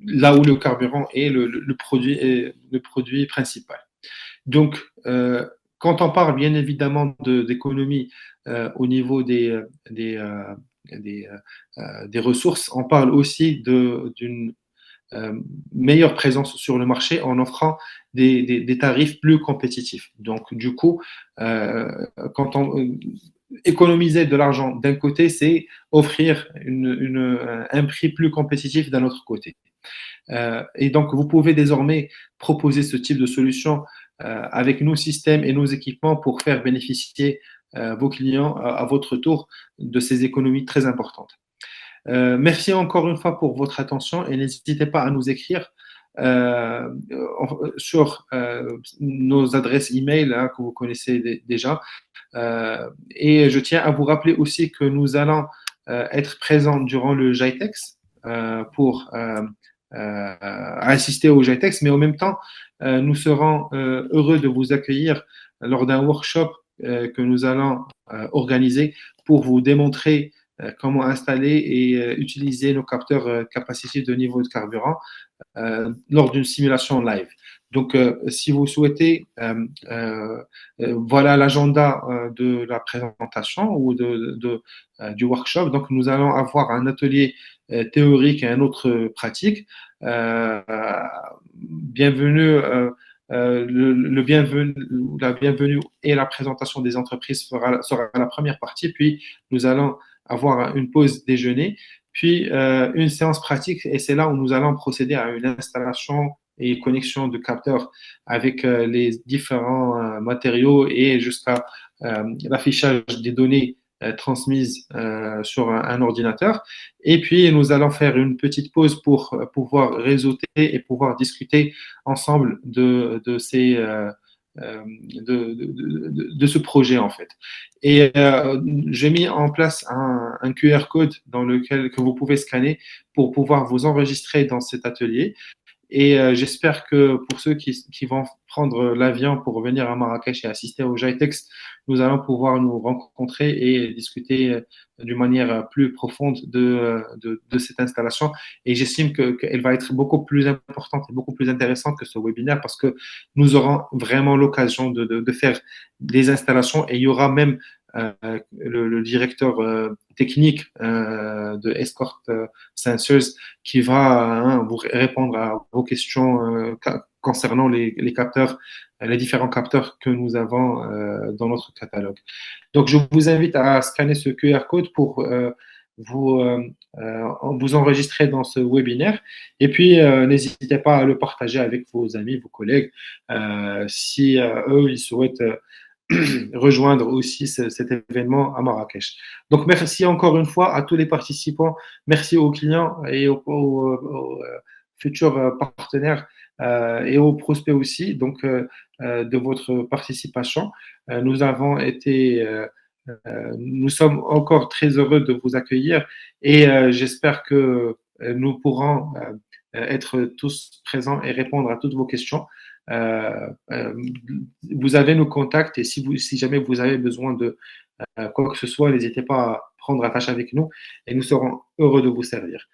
là où le carburant est le produit principal. Donc, quand on parle bien évidemment d'économie au niveau des ressources, on parle aussi d'une meilleure présence sur le marché en offrant des tarifs plus compétitifs. Donc, du coup, quand on économiser de l'argent d'un côté, c'est offrir un prix plus compétitif d'un autre côté. Et donc, vous pouvez désormais proposer ce type de solution avec nos systèmes et nos équipements pour faire bénéficier vos clients à votre tour de ces économies très importantes. Merci encore une fois pour votre attention et n'hésitez pas à nous écrire sur nos adresses email que vous connaissez déjà. Et je tiens à vous rappeler aussi que nous allons être présents durant le GITEX pour assister au GITEX, mais en même temps, nous serons heureux de vous accueillir lors d'un workshop que nous allons organiser pour vous démontrer comment installer et utiliser nos capteurs capacitifs de niveau de carburant lors d'une simulation live. Donc, si vous souhaitez, voilà l'agenda de la présentation ou du workshop. Donc, nous allons avoir un atelier théorique et un autre pratique. Bienvenue. La bienvenue et la présentation des entreprises sera la première partie, puis nous allons avoir une pause déjeuner, puis une séance pratique, et c'est là où nous allons procéder à une installation et connexion de capteurs avec les différents matériaux et jusqu'à l'affichage des données transmises sur un ordinateur. Et puis, nous allons faire une petite pause pour pouvoir réseauter et pouvoir discuter ensemble de ce projet, en fait. Et j'ai mis en place un QR code que vous pouvez scanner pour pouvoir vous enregistrer dans cet atelier. Et j'espère que pour ceux qui vont prendre l'avion pour venir à Marrakech et assister au GITEX, nous allons pouvoir nous rencontrer et discuter d'une manière plus profonde de cette installation. Et j'estime qu'elle va être beaucoup plus importante et beaucoup plus intéressante que ce webinaire parce que nous aurons vraiment l'occasion de faire des installations et il y aura même le directeur technique de Escort Sensors qui va vous répondre à vos questions concernant les capteurs, les différents capteurs que nous avons dans notre catalogue. Donc, je vous invite à scanner ce QR code pour vous enregistrer dans ce webinaire. Et puis, n'hésitez pas à le partager avec vos amis, vos collègues, si eux, ils souhaitent rejoindre aussi cet événement à Marrakech. Donc, merci encore une fois à tous les participants. Merci aux clients et aux futurs partenaires et aux prospects aussi donc, de votre participation. Nous sommes encore très heureux de vous accueillir et j'espère que nous pourrons être tous présents et répondre à toutes vos questions. Euh, euh, vous avez nos contacts et si jamais vous avez besoin de quoi que ce soit, n'hésitez pas à prendre attache avec nous et nous serons heureux de vous servir.